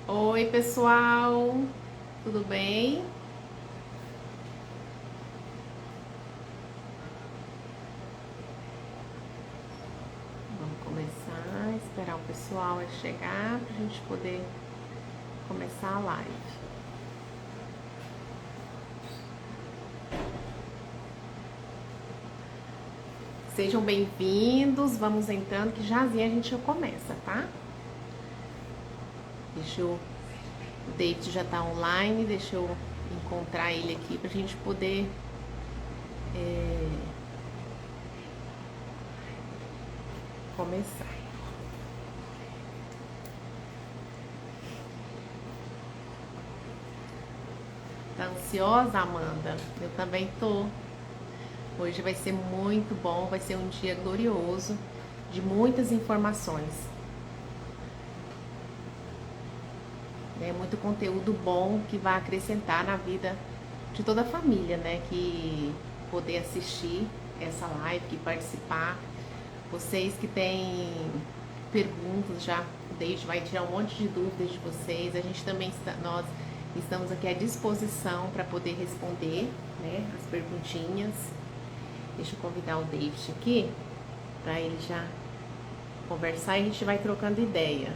Oi, pessoal, tudo bem? Vamos começar, esperar o pessoal chegar para a gente poder começar a live. Sejam bem-vindos, vamos entrando que jazinho a gente já começa, tá? O David já tá online, deixa eu encontrar ele aqui para a gente poder começar. Tá ansiosa, Amanda? Eu também tô. Hoje vai ser muito bom, vai ser um dia glorioso, de muitas informações. É muito conteúdo bom que vai acrescentar na vida de toda a família, né? Que poder assistir essa live, que participar. Vocês que têm perguntas, já o Deide vai tirar um monte de dúvidas de vocês. A gente também nós estamos aqui à disposição para poder responder, né, as perguntinhas. Deixa eu convidar o David aqui para ele já conversar e a gente vai trocando ideia.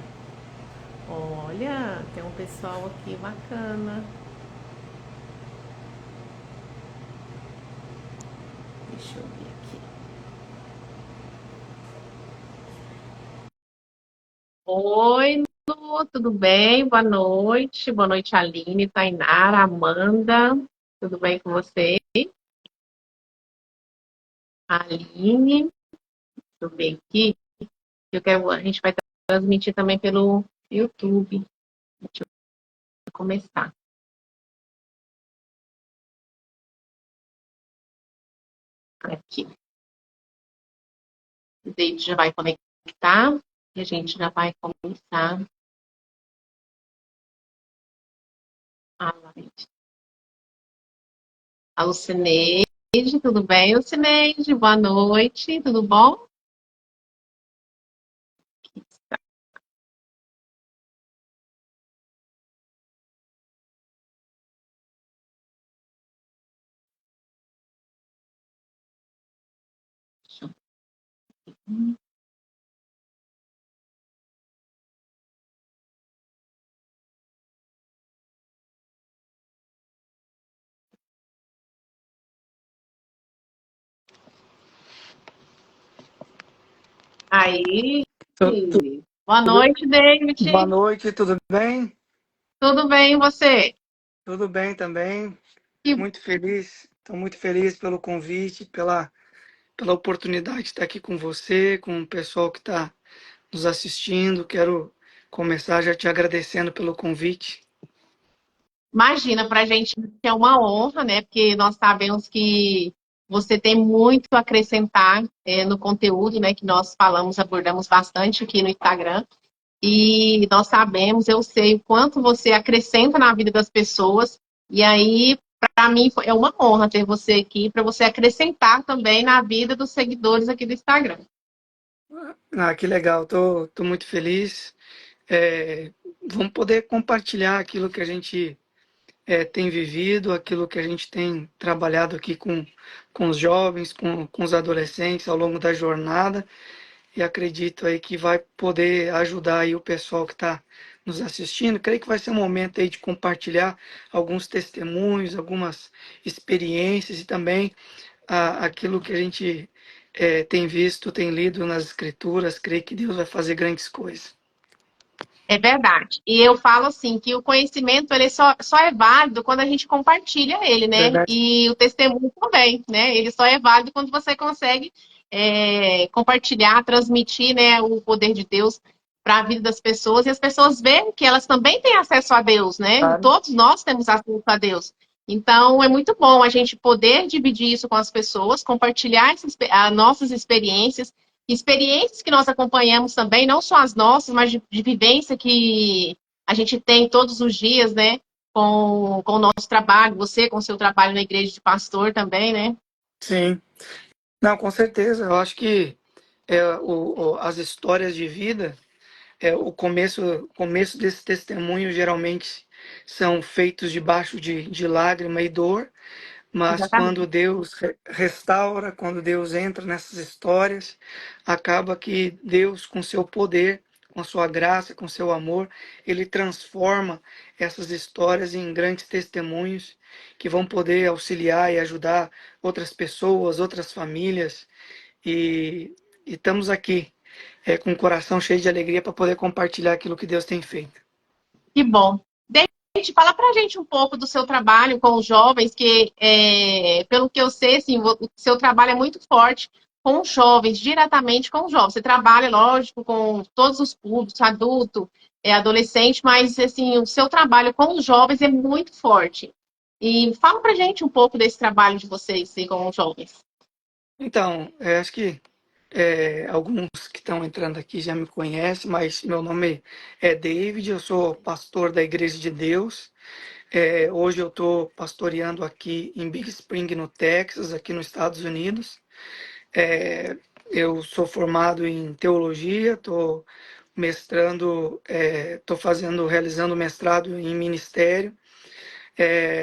Olha, tem um pessoal aqui bacana. Deixa eu ver aqui. Oi, Lu, tudo bem? Boa noite. Boa noite, Aline, Tainara, Amanda. Tudo bem com você? Aline, deixa eu ver aqui. A gente vai transmitir também pelo YouTube. Deixa eu começar. Aqui. O David já vai conectar e a gente já vai começar a live. A Lucineide, tudo bem, Lucineide? Boa noite, tudo bom? Aí, Tu- tu- boa noite, Boa David. noite, tudo bem? Tudo bem, e você? Tudo bem também. Que Muito feliz. Estou muito feliz pelo convite, pela oportunidade de estar aqui com você, com o pessoal que está nos assistindo. Quero começar já te agradecendo pelo convite. Imagina, para a gente é uma honra, né? Porque nós sabemos que você tem muito a acrescentar no conteúdo, né? Que nós falamos, abordamos bastante aqui no Instagram. E nós sabemos, eu sei o quanto você acrescenta na vida das pessoas. E aí, para mim, é uma honra ter você aqui, para você acrescentar também na vida dos seguidores aqui do Instagram. Ah, que legal, tô muito feliz. É, vamos poder compartilhar aquilo que a gente tem vivido, aquilo que a gente tem trabalhado aqui com os jovens, com os adolescentes ao longo da jornada. E acredito aí que vai poder ajudar aí o pessoal que está nos assistindo. Creio que vai ser um momento aí de compartilhar alguns testemunhos, algumas experiências e também aquilo que a gente tem visto, tem lido nas escrituras. Creio que Deus vai fazer grandes coisas. É verdade. E eu falo assim que o conhecimento ele só é válido quando a gente compartilha ele, né? Verdade? E o testemunho também, né? Ele só é válido quando você consegue compartilhar, transmitir, né, o poder de Deus para a vida das pessoas e as pessoas verem que elas também têm acesso a Deus, né? Claro. Todos nós temos acesso a Deus. Então é muito bom a gente poder dividir isso com as pessoas, compartilhar as nossas experiências que nós acompanhamos também, não só as nossas, mas de vivência que a gente tem todos os dias, né? Com o nosso trabalho, você com o seu trabalho na igreja de pastor também, né? Sim. Não, com certeza. Eu acho que as histórias de vida o começo desse testemunho geralmente são feitos debaixo de lágrima e dor, mas quando Exatamente. Deus restaura, quando Deus entra nessas histórias, acaba que Deus, com seu poder, com sua graça, com seu amor, ele transforma essas histórias em grandes testemunhos que vão poder auxiliar e ajudar outras pessoas, outras famílias. E estamos aqui, com o coração cheio de alegria para poder compartilhar aquilo que Deus tem feito. Que bom. Gente, fala pra gente um pouco do seu trabalho com os jovens, que, pelo que eu sei, assim, o seu trabalho é muito forte com os jovens, diretamente com os jovens. Você trabalha, lógico, com todos os públicos, adulto, adolescente, mas, assim, o seu trabalho com os jovens é muito forte. E fala pra gente um pouco desse trabalho de vocês, assim, com os jovens. Então, acho que alguns que estão entrando aqui já me conhecem, mas meu nome é David, eu sou pastor da Igreja de Deus. Hoje eu estou pastoreando aqui em Big Spring, no Texas, aqui nos Estados Unidos. É, eu sou formado em teologia, estou mestrando, realizando mestrado em ministério.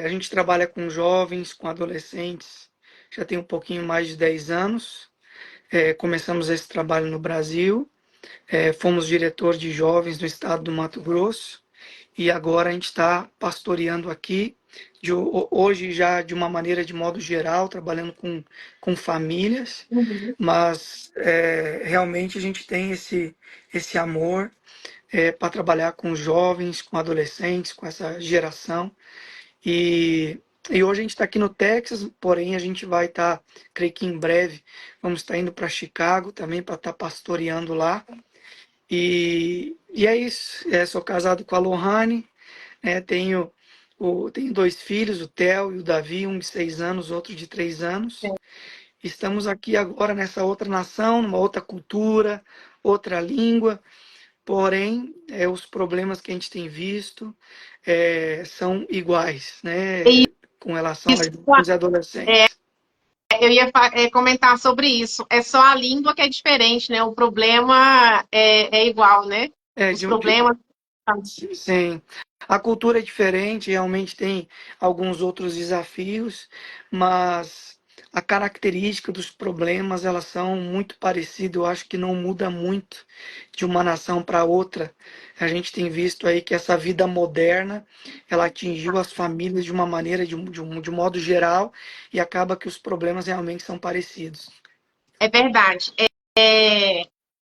A gente trabalha com jovens, com adolescentes, já tem um pouquinho mais de 10 anos. Começamos esse trabalho no Brasil, fomos diretor de jovens no estado do Mato Grosso e agora a gente está pastoreando aqui, hoje já de uma maneira de modo geral, trabalhando com famílias, Uhum. mas realmente a gente tem esse amor para trabalhar com jovens, com adolescentes, com essa geração. E, e hoje a gente está aqui no Texas, porém a gente vai estar, creio que em breve, vamos estar indo para Chicago também para estar pastoreando lá. E é isso. Sou casado com a Lohane, tenho dois filhos, o Theo e o Davi, um de 6 anos, outro de 3 anos. Estamos aqui agora nessa outra nação, numa outra cultura, outra língua, porém, os problemas que a gente tem visto são iguais, E né, com relação aos isso, jovens e adolescentes. eu ia comentar sobre isso. É só a língua que é diferente, né? O problema é igual, né? É, Os problemas. sim, a cultura é diferente, realmente tem alguns outros desafios, mas a característica dos problemas, elas são muito parecidas, eu acho que não muda muito de uma nação para outra. A gente tem visto aí que essa vida moderna, ela atingiu as famílias de uma maneira, de um modo geral, e acaba que os problemas realmente são parecidos. É verdade.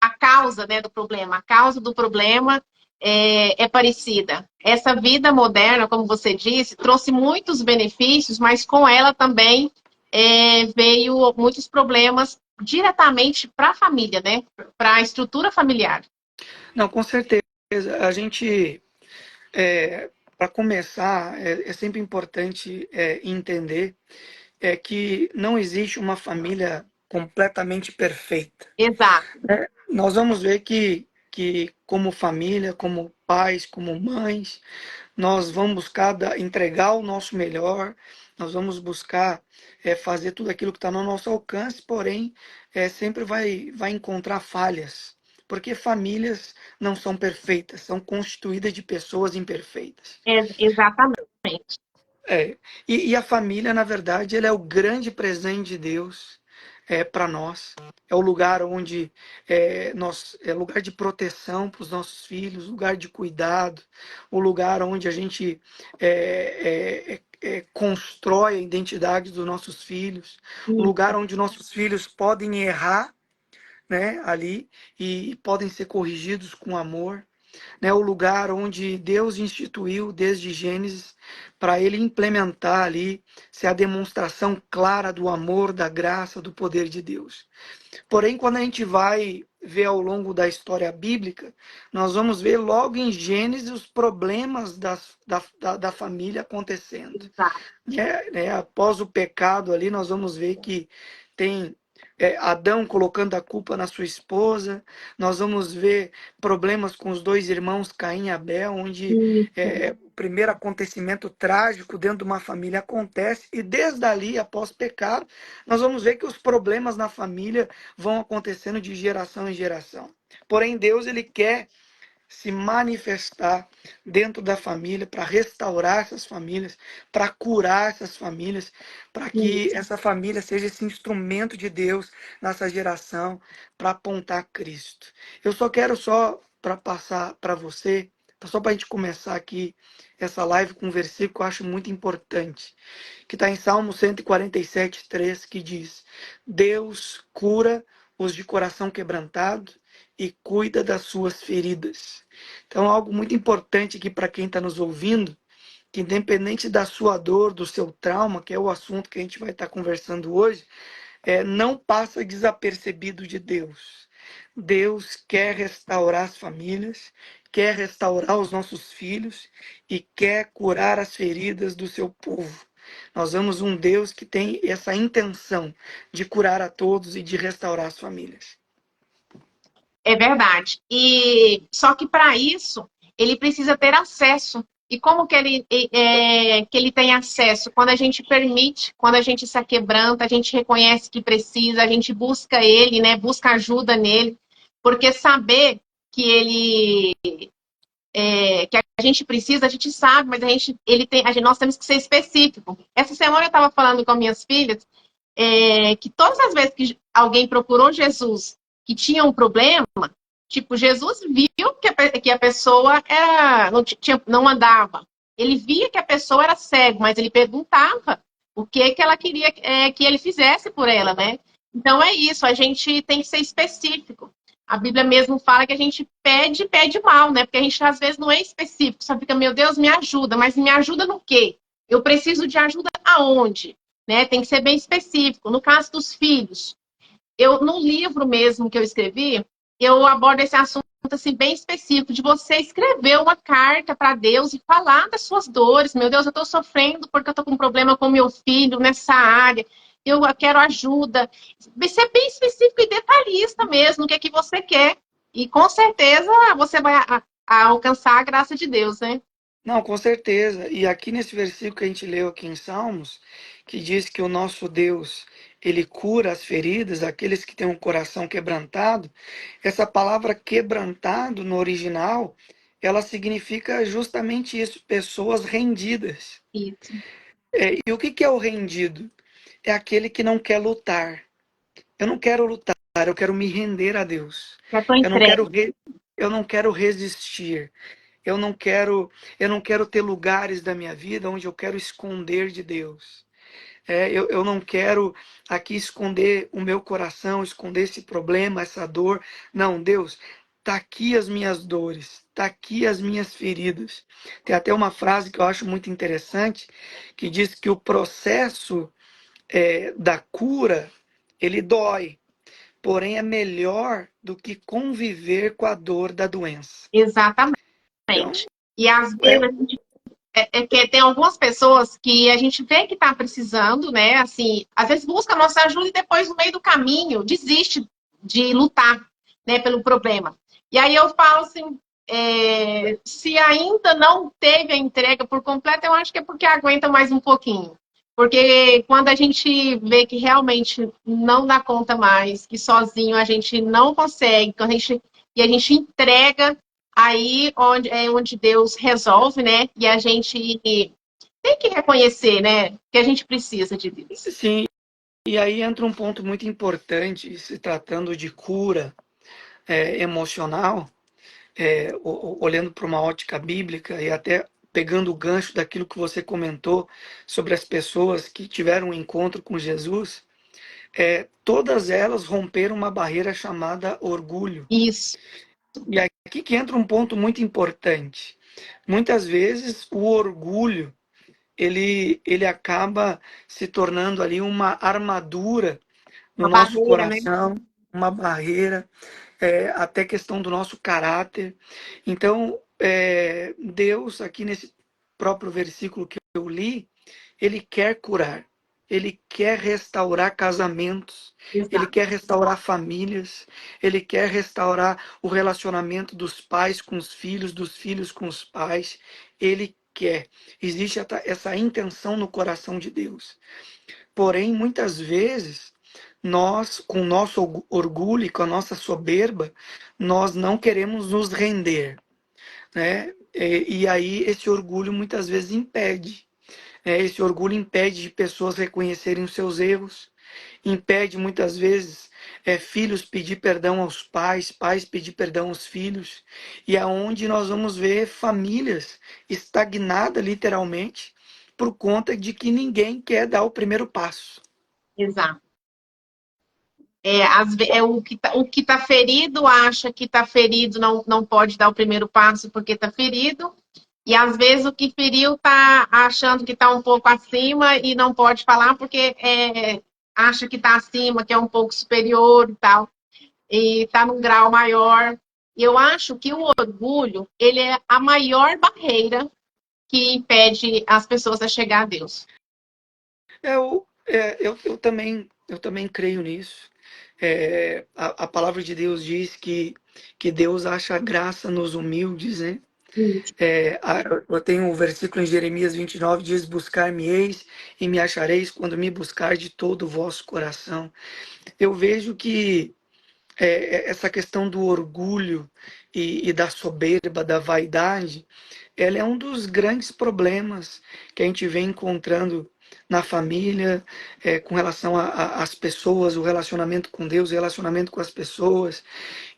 A causa, né, do problema. A causa do problema é parecida. Essa vida moderna, como você disse, trouxe muitos benefícios, mas com ela também veio muitos problemas diretamente para a família, né? Para a estrutura familiar. Não, com certeza, a gente para começar, é sempre importante entender que não existe uma família completamente perfeita. Exato. Nós vamos ver que como família, como pais, como mães, nós vamos buscar entregar o nosso melhor, nós vamos buscar fazer tudo aquilo que está no nosso alcance, porém, sempre vai encontrar falhas, porque famílias não são perfeitas, são constituídas de pessoas imperfeitas. Exatamente. É, e a família, na verdade, ela é o grande presente de Deus para nós. É o lugar onde é lugar de proteção para os nossos filhos, lugar de cuidado, o lugar onde a gente constrói a identidade dos nossos filhos, o lugar onde nossos filhos podem errar, né, ali e podem ser corrigidos com amor, né, o lugar onde Deus instituiu desde Gênesis para ele implementar ali, ser a demonstração clara do amor, da graça, do poder de Deus. Porém, quando a gente vai ver ao longo da história bíblica, nós vamos ver logo em Gênesis os problemas da família acontecendo. Exato. Após o pecado ali, nós vamos ver que tem Adão colocando a culpa na sua esposa, nós vamos ver problemas com os dois irmãos Caim e Abel, onde o primeiro acontecimento trágico dentro de uma família acontece, e desde ali, após pecado, nós vamos ver que os problemas na família vão acontecendo de geração em geração. Porém, Deus, ele quer se manifestar dentro da família, para restaurar essas famílias, para curar essas famílias, para que Isso. essa família seja esse instrumento de Deus nessa geração, para apontar Cristo. Eu só quero para passar para você, só para a gente começar aqui essa live com um versículo que eu acho muito importante, que está em Salmo 147:3, que diz: Deus cura os de coração quebrantado e cuida das suas feridas. Então, algo muito importante aqui para quem está nos ouvindo, que independente da sua dor, do seu trauma, que é o assunto que a gente vai estar conversando hoje, não passa desapercebido de Deus. Deus quer restaurar as famílias, quer restaurar os nossos filhos e quer curar as feridas do seu povo. Nós vemos um Deus que tem essa intenção de curar a todos e de restaurar as famílias. É verdade. E só que para isso ele precisa ter acesso. E como que ele tem acesso? Quando a gente permite, quando a gente se aquebranta, a gente reconhece que precisa, a gente busca ele, né? Busca ajuda nele, porque saber que que a gente precisa, a gente sabe, mas nós temos que ser específico. Essa semana eu estava falando com minhas filhas que todas as vezes que alguém procurou Jesus que tinha um problema, tipo, Jesus viu que a pessoa não andava. Ele via que a pessoa era cega, mas ele perguntava o que ela queria que ele fizesse por ela, né? Então é isso, a gente tem que ser específico. A Bíblia mesmo fala que a gente pede mal, né? Porque a gente às vezes não é específico, só fica, meu Deus, me ajuda, mas me ajuda no quê? Eu preciso de ajuda aonde? Né? Tem que ser bem específico. No caso dos filhos, no livro mesmo que eu escrevi, eu abordo esse assunto assim bem específico de você escrever uma carta para Deus e falar das suas dores. Meu Deus, eu estou sofrendo porque eu estou com um problema com meu filho nessa área. Eu quero ajuda. Ser bem específico e detalhista mesmo, o que é que você quer. E com certeza você vai alcançar a graça de Deus, né? Não, com certeza. E aqui nesse versículo que a gente leu aqui em Salmos, que diz que o nosso Deus, ele cura as feridas, aqueles que têm um coração quebrantado. Essa palavra quebrantado no original, ela significa justamente isso, pessoas rendidas. Isso. E o que que é o rendido? É aquele que não quer lutar. Eu não quero lutar, eu quero me render a Deus. Já estou Eu não quero, entregue. eu não quero resistir. Eu não quero, eu não quero ter lugares da minha vida onde eu quero esconder de Deus. Eu não quero aqui esconder o meu coração, esconder esse problema, essa dor. Não, Deus, tá aqui as minhas dores, tá aqui as minhas feridas. Tem até uma frase que eu acho muito interessante, que diz que o processo da cura, ele dói, porém é melhor do que conviver com a dor da doença. Exatamente. Então, E às é, vezes que tem algumas pessoas que a gente vê que está precisando, né? Assim, às vezes busca a nossa ajuda e depois, no meio do caminho, desiste de lutar, né, pelo problema. E aí eu falo assim, se ainda não teve a entrega por completo, eu acho que é porque aguenta mais um pouquinho. Porque quando a gente vê que realmente não dá conta mais, que sozinho a gente não consegue, e a gente entrega aí onde Deus resolve, né? E a gente tem que reconhecer, né? Que a gente precisa de Deus. sim, e aí entra um ponto muito importante, se tratando de cura emocional, olhando para uma ótica bíblica e até pegando o gancho daquilo que você comentou sobre as pessoas que tiveram um encontro com Jesus, todas elas romperam uma barreira chamada orgulho. Isso. E aqui que entra um ponto muito importante. Muitas vezes o orgulho ele acaba se tornando ali uma armadura no Uma nosso barreira, né? coração, uma barreira, até questão do nosso caráter. Então, Deus, aqui nesse próprio versículo que eu li, ele quer curar, ele quer restaurar casamentos, ele Exato. quer restaurar famílias, ele quer restaurar o relacionamento dos pais com os filhos, dos filhos com os pais. Ele quer. Existe essa intenção no coração de Deus. Porém, muitas vezes, nós, com o nosso orgulho e com a nossa soberba, nós não queremos nos render. né? E aí esse orgulho muitas vezes impede. Esse orgulho impede de pessoas reconhecerem os seus erros, impede muitas vezes filhos pedir perdão aos pais, pais pedir perdão aos filhos, e aonde nós vamos ver famílias estagnadas literalmente por conta de que ninguém quer dar o primeiro passo. Exato. O que tá ferido acha que tá ferido, não pode dar o primeiro passo porque tá ferido. E às vezes o que feriu tá achando que tá um pouco acima e não pode falar porque acha que tá acima, que é um pouco superior e tal, e tá num grau maior. E eu acho que o orgulho, ele é a maior barreira que impede as pessoas a chegar a Deus. Eu também creio nisso. A palavra de Deus diz que Deus acha graça nos humildes, né? Eu tenho um versículo em Jeremias 29, diz: Buscar-me-eis e me achareis quando me buscar de todo o vosso coração. Eu vejo que essa questão do orgulho e da soberba, da vaidade, ela é um dos grandes problemas que a gente vem encontrando na família, com relação às pessoas, o relacionamento com Deus, o relacionamento com as pessoas.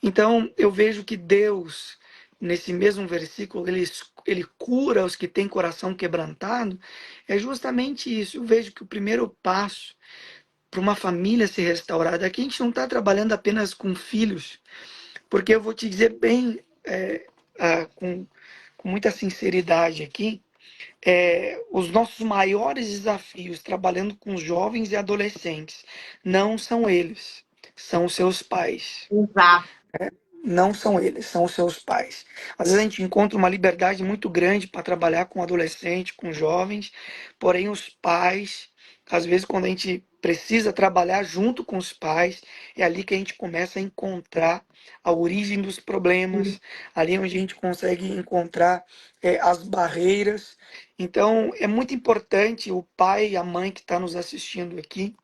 Então, eu vejo que Deus, nesse mesmo versículo, ele cura os que têm coração quebrantado. É justamente isso. Eu vejo que o primeiro passo para uma família ser restaurada, aqui a gente não está trabalhando apenas com filhos, porque eu vou te dizer bem, com muita sinceridade aqui, os nossos maiores desafios trabalhando com jovens e adolescentes não são eles, são os seus pais. Exato. Não são eles, são os seus pais. Às vezes a gente encontra uma liberdade muito grande para trabalhar com adolescente, com jovens, porém os pais, às vezes quando a gente precisa trabalhar junto com os pais, é ali que a gente começa a encontrar a origem dos problemas, ali onde a gente consegue encontrar as barreiras. Então é muito importante o pai e a mãe que está nos assistindo aqui,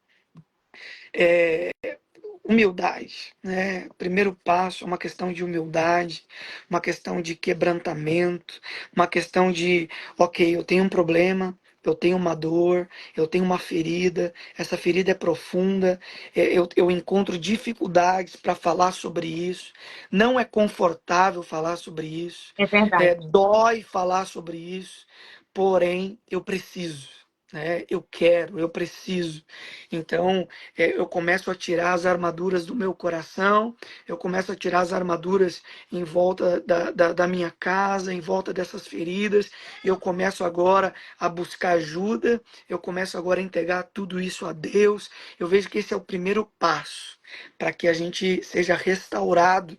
humildade, né? Primeiro passo é uma questão de humildade, uma questão de quebrantamento, uma questão de, ok, eu tenho um problema, eu tenho uma dor, eu tenho uma ferida, essa ferida é profunda, eu encontro dificuldades para falar sobre isso, não é confortável falar sobre isso, É verdade. dói falar sobre isso, porém eu preciso. Né? Eu quero, eu preciso. Então, eu começo a tirar as armaduras do meu coração, eu começo a tirar as armaduras em volta da minha casa, em volta dessas feridas, eu começo agora a buscar ajuda, eu começo agora a entregar tudo isso a Deus. Eu vejo que esse é o primeiro passo para que a gente seja restaurado,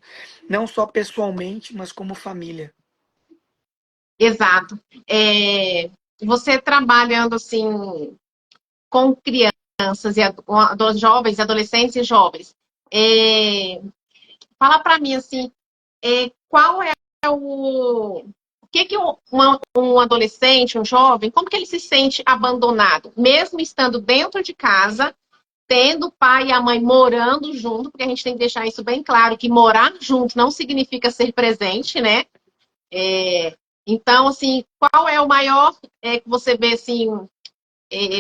não só pessoalmente, mas como família. Exato. É, você trabalhando assim com crianças jovens, adolescentes e jovens, fala para mim assim, qual é o que que um adolescente, um jovem, como que ele se sente abandonado, mesmo estando dentro de casa, tendo o pai e a mãe morando junto, porque a gente tem que deixar isso bem claro, que morar junto não significa ser presente, né? Então, assim, qual é o maior que você vê assim,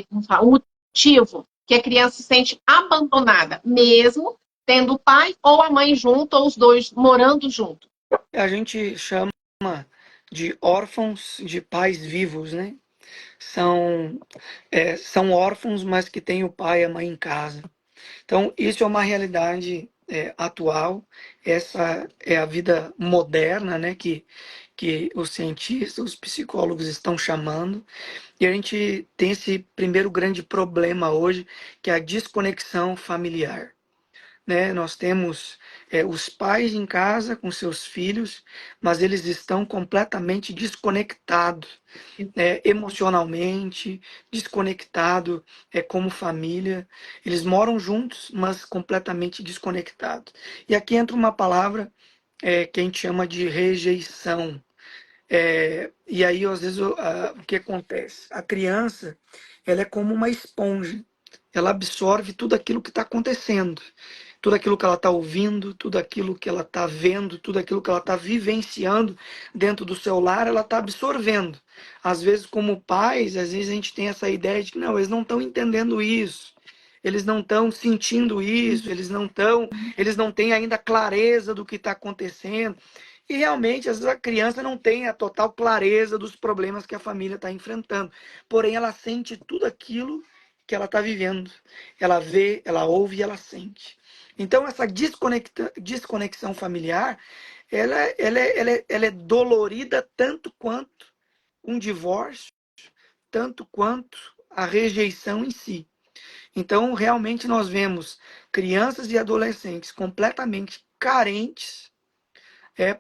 como fala, o motivo que a criança se sente abandonada, mesmo tendo o pai ou a mãe junto, ou os dois morando junto? A gente chama de órfãos de pais vivos, né? São, são órfãos, mas que têm o pai e a mãe em casa. Então, isso é uma realidade atual, essa é a vida moderna, né, que os cientistas, os psicólogos estão chamando, e a gente tem esse primeiro grande problema hoje, que é a desconexão familiar. Né? Nós temos os pais em casa com seus filhos, mas eles estão completamente desconectados, emocionalmente, desconectado como família. Eles moram juntos, mas completamente desconectados. E aqui entra uma palavra que a gente chama de rejeição. E aí, às vezes, o que acontece? A criança, ela é como uma esponja. Ela absorve tudo aquilo que está acontecendo. tudo aquilo que ela está ouvindo, tudo aquilo que ela está vendo, tudo aquilo que ela está vivenciando dentro do seu lar, ela está absorvendo. Às vezes, como pais, às vezes a gente tem essa ideia de que não, eles não estão entendendo isso, eles não estão sentindo isso, eles não têm ainda clareza do que está acontecendo. E realmente, às vezes a criança não tem a total clareza dos problemas que a família está enfrentando. Porém, ela sente tudo aquilo que ela está vivendo. Ela vê, ela ouve e ela sente. Então, essa desconexão familiar, ela é dolorida tanto quanto um divórcio, tanto quanto a rejeição em si. Então, realmente, nós vemos crianças e adolescentes completamente carentes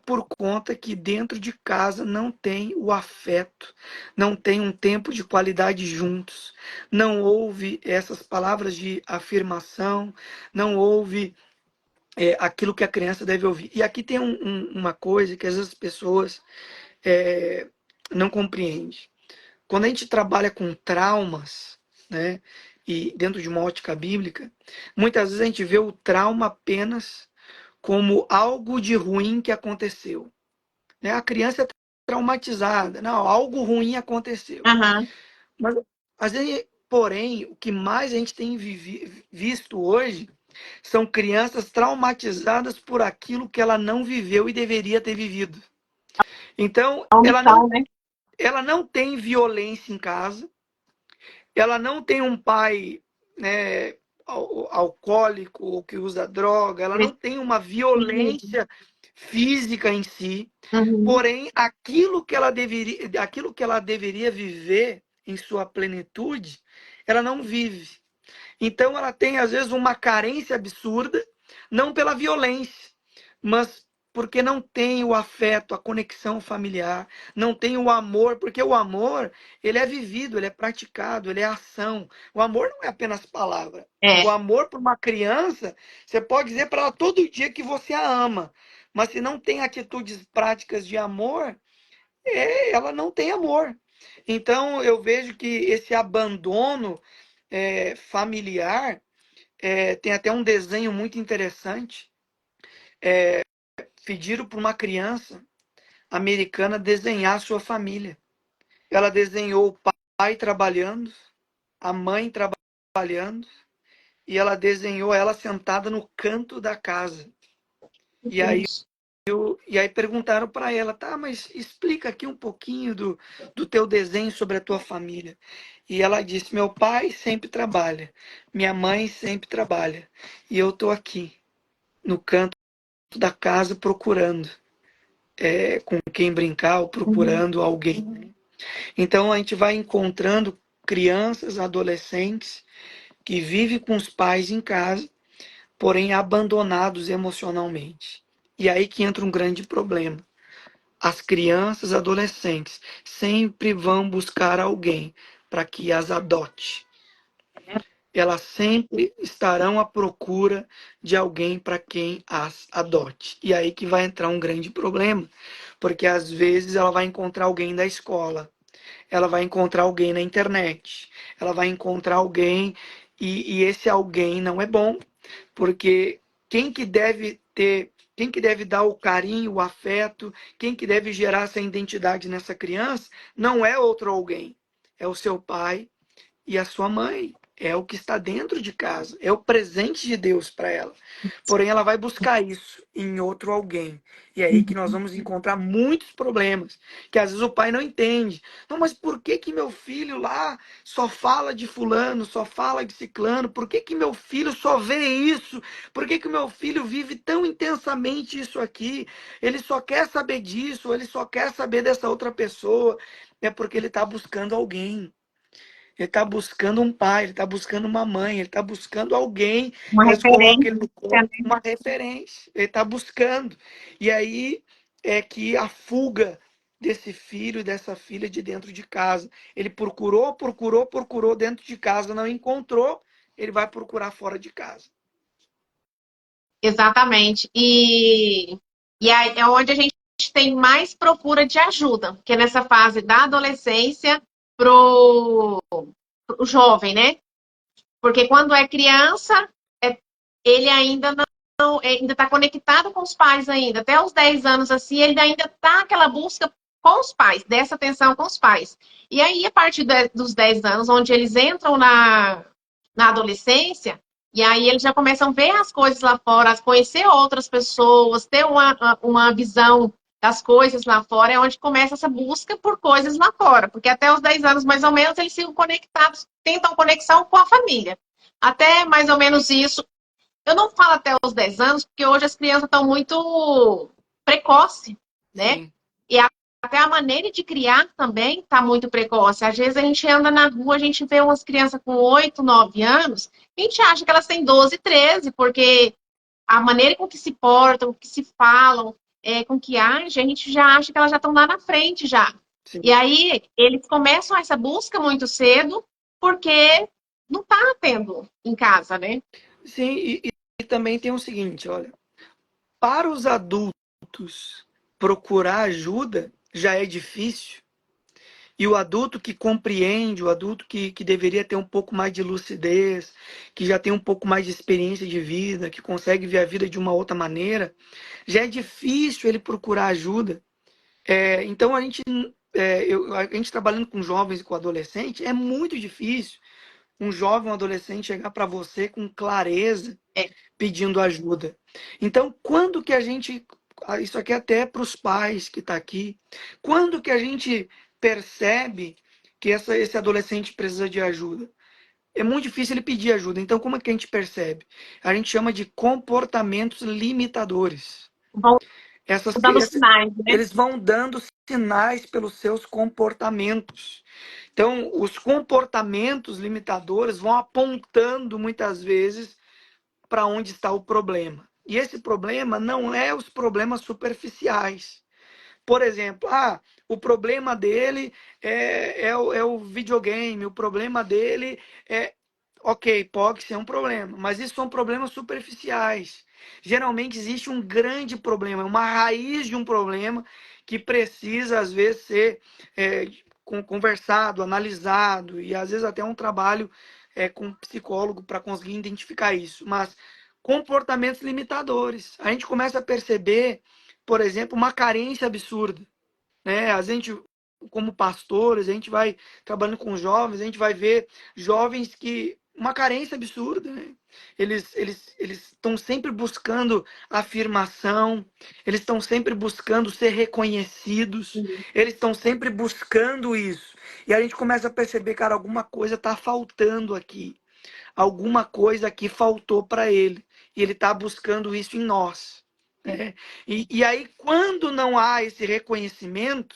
por conta que dentro de casa não tem o afeto, não tem um tempo de qualidade juntos, não houve essas palavras de afirmação, não houve aquilo que a criança deve ouvir. E aqui tem uma coisa que às vezes as pessoas não compreendem. Quando a gente trabalha com traumas, né, e dentro de uma ótica bíblica, muitas vezes a gente vê o trauma apenas como algo de ruim que aconteceu. Né? A criança é traumatizada, não, algo ruim aconteceu. Aham. Mas, às vezes, porém, o que mais a gente tem visto hoje são crianças traumatizadas por aquilo que ela não viveu e deveria ter vivido. Então, A omissão, né? ela não tem violência em casa, ela não tem um pai, né, alcoólico ou que usa droga, ela não tem uma violência física em si, Uhum. porém aquilo que ela deveria viver em sua plenitude, ela não vive. Então ela tem às vezes uma carência absurda, não pela violência, mas porque não tem o afeto, a conexão familiar, não tem o amor, porque o amor, ele é vivido, ele é praticado, ele é ação. O amor não é apenas palavra. O É, amor para uma criança, você pode dizer para ela todo dia que você a ama, mas se não tem atitudes práticas de amor, ela não tem amor. Então eu vejo que esse abandono familiar, tem até um desenho muito interessante. Pediram para uma criança americana desenhar a sua família. Ela desenhou o pai trabalhando, a mãe trabalhando, e ela desenhou ela sentada no canto da casa. E aí, Deus. e aí perguntaram para ela, tá, mas explica aqui um pouquinho do teu desenho sobre a tua família. E ela disse, meu pai sempre trabalha, minha mãe sempre trabalha, e eu estou aqui, no canto da casa, procurando com quem brincar ou Uhum. procurando alguém. Então a gente vai encontrando crianças, adolescentes que vivem com os pais em casa, porém abandonados emocionalmente. E aí que entra um grande problema. As crianças, adolescentes sempre vão buscar alguém para que as adote. Elas sempre estarão à procura de alguém para quem as adote. E aí que vai entrar um grande problema, porque às vezes ela vai encontrar alguém da escola, ela vai encontrar alguém na internet, ela vai encontrar alguém e esse alguém não é bom, porque quem que deve dar o carinho, o afeto, quem que deve gerar essa identidade nessa criança, não é outro alguém, é o seu pai e a sua mãe. É o que está dentro de casa, é o presente de Deus para ela. Porém, ela vai buscar isso em outro alguém. E é aí que nós vamos encontrar muitos problemas, que às vezes o pai não entende. Não, mas por que que meu filho lá só fala de fulano, só fala de ciclano? Por que que meu filho só vê isso? Por que que meu filho vive tão intensamente isso aqui? Ele só quer saber disso, ele só quer saber dessa outra pessoa. É porque ele está buscando alguém. Ele está buscando um pai, ele está buscando uma mãe, ele está buscando alguém Uma para colocar referência, ele no colo, né? uma referência. Ele está buscando. E aí é que a fuga desse filho e dessa filha de dentro de casa. Ele procurou dentro de casa, não encontrou, ele vai procurar fora de casa. Exatamente. E aí é onde a gente tem mais procura de ajuda, que é nessa fase da adolescência pro, pro jovem, né? Porque quando é criança, ele ainda ainda está conectado com os pais ainda, até os 10 anos assim, ele ainda está aquela busca com os pais, dessa atenção com os pais. E aí, a partir dos 10 anos, onde eles entram na adolescência, e aí eles já começam a ver as coisas lá fora, a conhecer outras pessoas, ter uma visão das coisas lá fora, é onde começa essa busca por coisas lá fora. Porque até os 10 anos, mais ou menos, eles ficam conectados, tentam conexão com a família. Até mais ou menos isso, eu não falo até os 10 anos, porque hoje as crianças estão muito precoce, né? Sim, E até a maneira de criar também está muito precoce. Às vezes a gente anda na rua, a gente vê umas crianças com 8, 9 anos, a gente acha que elas têm 12, 13, porque a maneira com que se portam, com que se falam, com que agem, a gente já acha que elas já estão lá na frente já. E sim. aí eles começam essa busca muito cedo, porque não está tendo em casa, né? Sim, e também tem o seguinte, olha, para os adultos procurar ajuda já é difícil. E o adulto que compreende, o adulto que deveria ter um pouco mais de lucidez, que já tem um pouco mais de experiência de vida, que consegue ver a vida de uma outra maneira, já é difícil ele procurar ajuda. Então a gente trabalhando com jovens e com adolescentes, é muito difícil um jovem, um adolescente chegar para você com clareza É, pedindo ajuda. Então, quando que a gente, isso aqui é até para os pais que está aqui, quando que a gente percebe que esse adolescente precisa de ajuda? É muito difícil ele pedir ajuda. Então, como é que a gente percebe? A gente chama de comportamentos limitadores. vão Essas, dando sinais, né? eles vão dando sinais pelos seus comportamentos. Então, os comportamentos limitadores vão apontando muitas vezes para onde está o problema. E esse problema não é os problemas superficiais. Por exemplo, o problema dele é o videogame, o problema dele é. Ok, pode ser um problema, mas isso são problemas superficiais. Geralmente existe um grande problema, uma raiz de um problema que precisa, às vezes, ser é, conversado, analisado, e às vezes até um trabalho com um psicólogo para conseguir identificar isso. Mas comportamentos limitadores. A gente começa a perceber, por exemplo, uma carência absurda, né? A gente, como pastores, a gente vai trabalhando com jovens, a gente vai ver jovens que uma carência absurda, né? Eles estão sempre buscando afirmação, eles estão sempre buscando ser reconhecidos, eles estão sempre buscando isso. E a gente começa a perceber, cara, alguma coisa está faltando aqui, alguma coisa aqui faltou para ele, e ele está buscando isso em nós. Né? E aí, quando não há esse reconhecimento,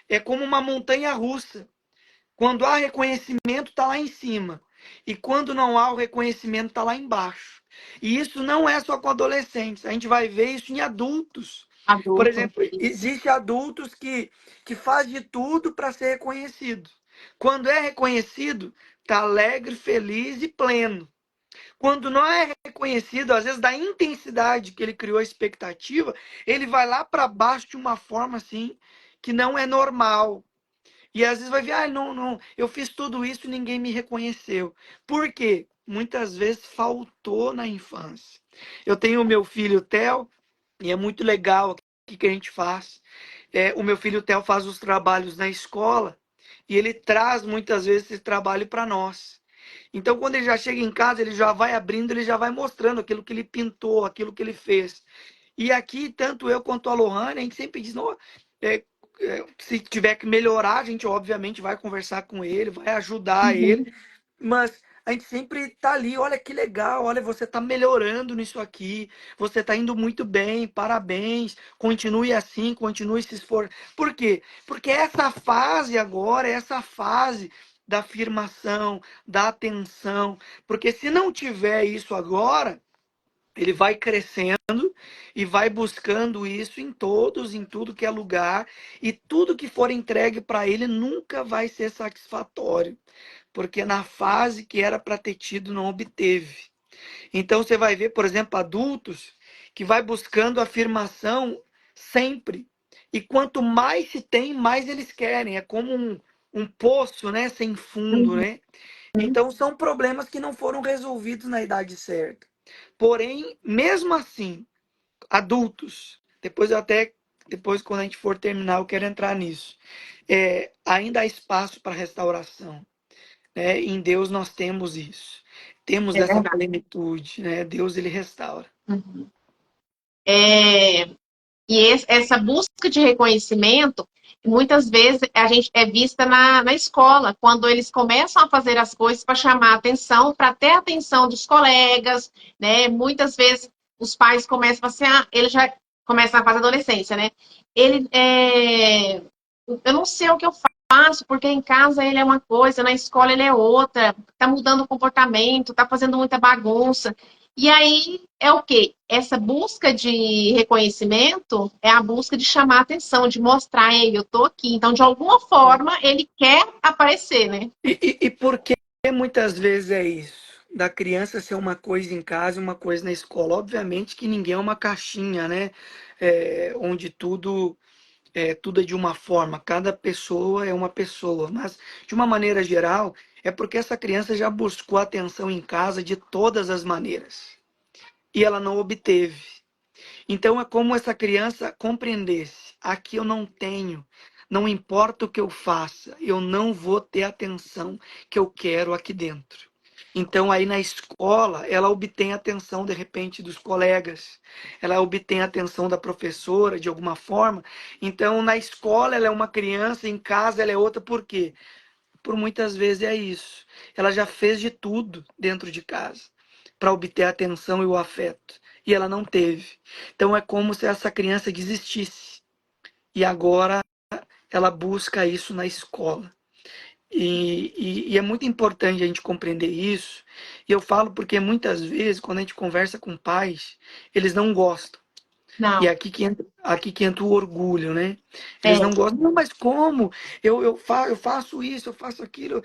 é como uma montanha russa. Quando há reconhecimento, está lá em cima. E quando não há o reconhecimento, está lá embaixo. E isso não é só com adolescentes. A gente vai ver isso em adultos. Por Adulto, exemplo, isso. existem adultos que fazem de tudo para ser reconhecido. Quando é reconhecido, está alegre, feliz e pleno. Quando não é reconhecido, às vezes da intensidade que ele criou a expectativa, ele vai lá para baixo de uma forma assim que não é normal. E às vezes vai ver, não, não, eu fiz tudo isso e ninguém me reconheceu. Por quê? Muitas vezes faltou na infância. Eu tenho o meu filho Theo, e é muito legal o que a gente faz. O meu filho Theo faz os trabalhos na escola e ele traz muitas vezes esse trabalho para nós. Então, quando ele já chega em casa, ele já vai abrindo, ele já vai mostrando aquilo que ele pintou, aquilo que ele fez. E aqui, tanto eu quanto a Lohane, a gente sempre diz, não, se tiver que melhorar, a gente obviamente vai conversar com ele, vai ajudar ele, Uhum. mas a gente sempre tá ali, olha que legal, olha, você tá melhorando nisso aqui, você tá indo muito bem, parabéns, continue assim, continue se esforçando. Por quê? Porque essa fase agora, é essa fase da afirmação, da atenção, porque se não tiver isso agora, ele vai crescendo e vai buscando isso em todos, em tudo que é lugar, e tudo que for entregue para ele nunca vai ser satisfatório, porque na fase que era para ter tido não obteve. Então você vai ver, por exemplo, adultos que vai buscando afirmação sempre. E quanto mais se tem, mais eles querem. É como um poço, né, sem fundo, Uhum. né? Então são problemas que não foram resolvidos na idade certa. Porém, mesmo assim, adultos, depois quando a gente for terminar, eu quero entrar nisso. Ainda há espaço para restauração, né? Em Deus nós temos isso. Temos É essa verdade. plenitude, né? Deus, ele restaura. Uhum. É, essa busca de reconhecimento, muitas vezes a gente é vista na escola, quando eles começam a fazer as coisas para chamar a atenção, para ter a atenção dos colegas, né? Muitas vezes os pais começam a assim, ele já começa na fase da adolescência, né? Ele eu não sei o que eu faço, porque em casa ele é uma coisa, na escola ele é outra, tá mudando o comportamento, tá fazendo muita bagunça. E aí é o quê? Essa busca de reconhecimento é a busca de chamar a atenção, de mostrar, ei, eu tô aqui. Então, de alguma forma, ele quer aparecer, né? E por que muitas vezes é isso? Da criança ser uma coisa em casa e uma coisa na escola. Obviamente que ninguém é uma caixinha, né? Onde tudo é de uma forma, cada pessoa é uma pessoa, mas de uma maneira geral, é porque essa criança já buscou atenção em casa de todas as maneiras e ela não obteve. Então é como essa criança compreendesse: aqui eu não tenho, não importa o que eu faça, eu não vou ter a atenção que eu quero aqui dentro. Então aí na escola ela obtém a atenção de repente dos colegas, ela obtém a atenção da professora de alguma forma. Então na escola ela é uma criança, em casa ela é outra, por quê? Por muitas vezes é isso. Ela já fez de tudo dentro de casa para obter a atenção e o afeto, e ela não teve. Então é como se essa criança desistisse. E agora ela busca isso na escola. E é muito importante a gente compreender isso. E eu falo porque muitas vezes, quando a gente conversa com pais, eles não gostam. E é Não. aqui que entra o orgulho, né? Eles É. não gostam. Não, mas como? Eu faço isso, eu faço aquilo.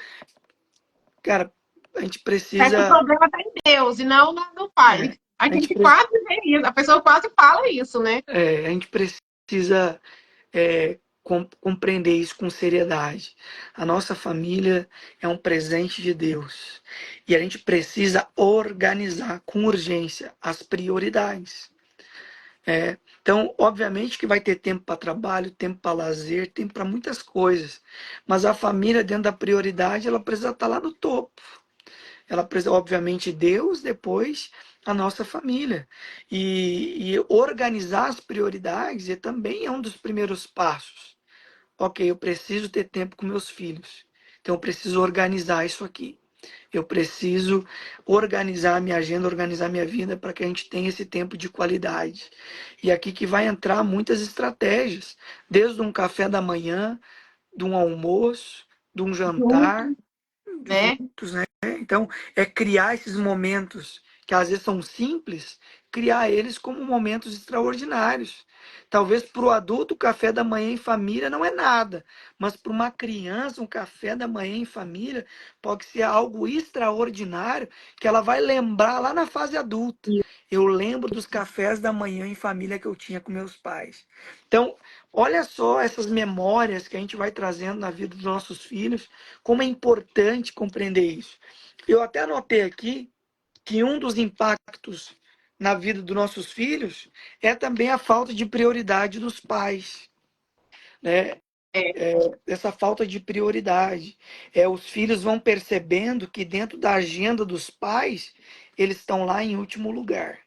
Cara, a gente Parece que o precisa. problema está em Deus e não no pai. é, A a gente, gente pre- quase vê isso, a pessoa quase fala isso, né? a gente precisa compreender isso com seriedade. A nossa família é um presente de Deus. E a gente precisa organizar com urgência as prioridades. Então, obviamente que vai ter tempo para trabalho, tempo para lazer, tempo para muitas coisas. Mas a família, dentro da prioridade, ela precisa estar lá no topo. Ela precisa, obviamente, Deus, depois a nossa família. E organizar as prioridades também é um dos primeiros passos. Ok, eu preciso ter tempo com meus filhos. Então, eu preciso organizar isso aqui. Eu preciso organizar a minha agenda, organizar a minha vida para que a gente tenha esse tempo de qualidade. E aqui que vai entrar muitas estratégias, desde um café da manhã, de um almoço, de um jantar, Junto, né? juntos, né? Então, é criar esses momentos que às vezes são simples, criar eles como momentos extraordinários. Talvez para o adulto o café da manhã em família não é nada, mas para uma criança um café da manhã em família pode ser algo extraordinário que ela vai lembrar lá na fase adulta. Eu lembro dos cafés da manhã em família que eu tinha com meus pais. Então, olha só essas memórias que a gente vai trazendo na vida dos nossos filhos, como é importante compreender isso. Eu até anotei aqui que um dos impactos na vida dos nossos filhos é também a falta de prioridade dos pais, né? É, Essa falta de prioridade. Os filhos vão percebendo que dentro da agenda dos pais, eles estão lá em último lugar.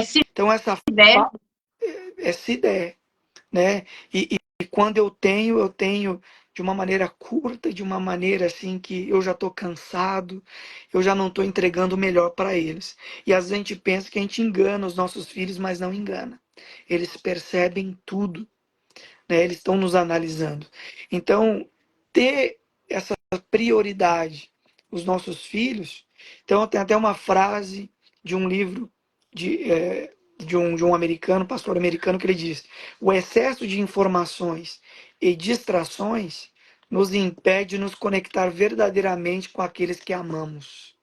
se Então, essa der, essa ideia, né? E quando eu tenho de uma maneira curta, de uma maneira assim que eu já estou cansado, eu já não estou entregando o melhor para eles. E às vezes a gente pensa que a gente engana os nossos filhos, mas não engana. Eles percebem tudo, né? Eles estão nos analisando. Então, ter essa prioridade, os nossos filhos. Então, tem até uma frase de um livro de um americano, pastor americano, que ele diz: o excesso de informações e distrações nos impede de nos conectar verdadeiramente com aqueles que amamos.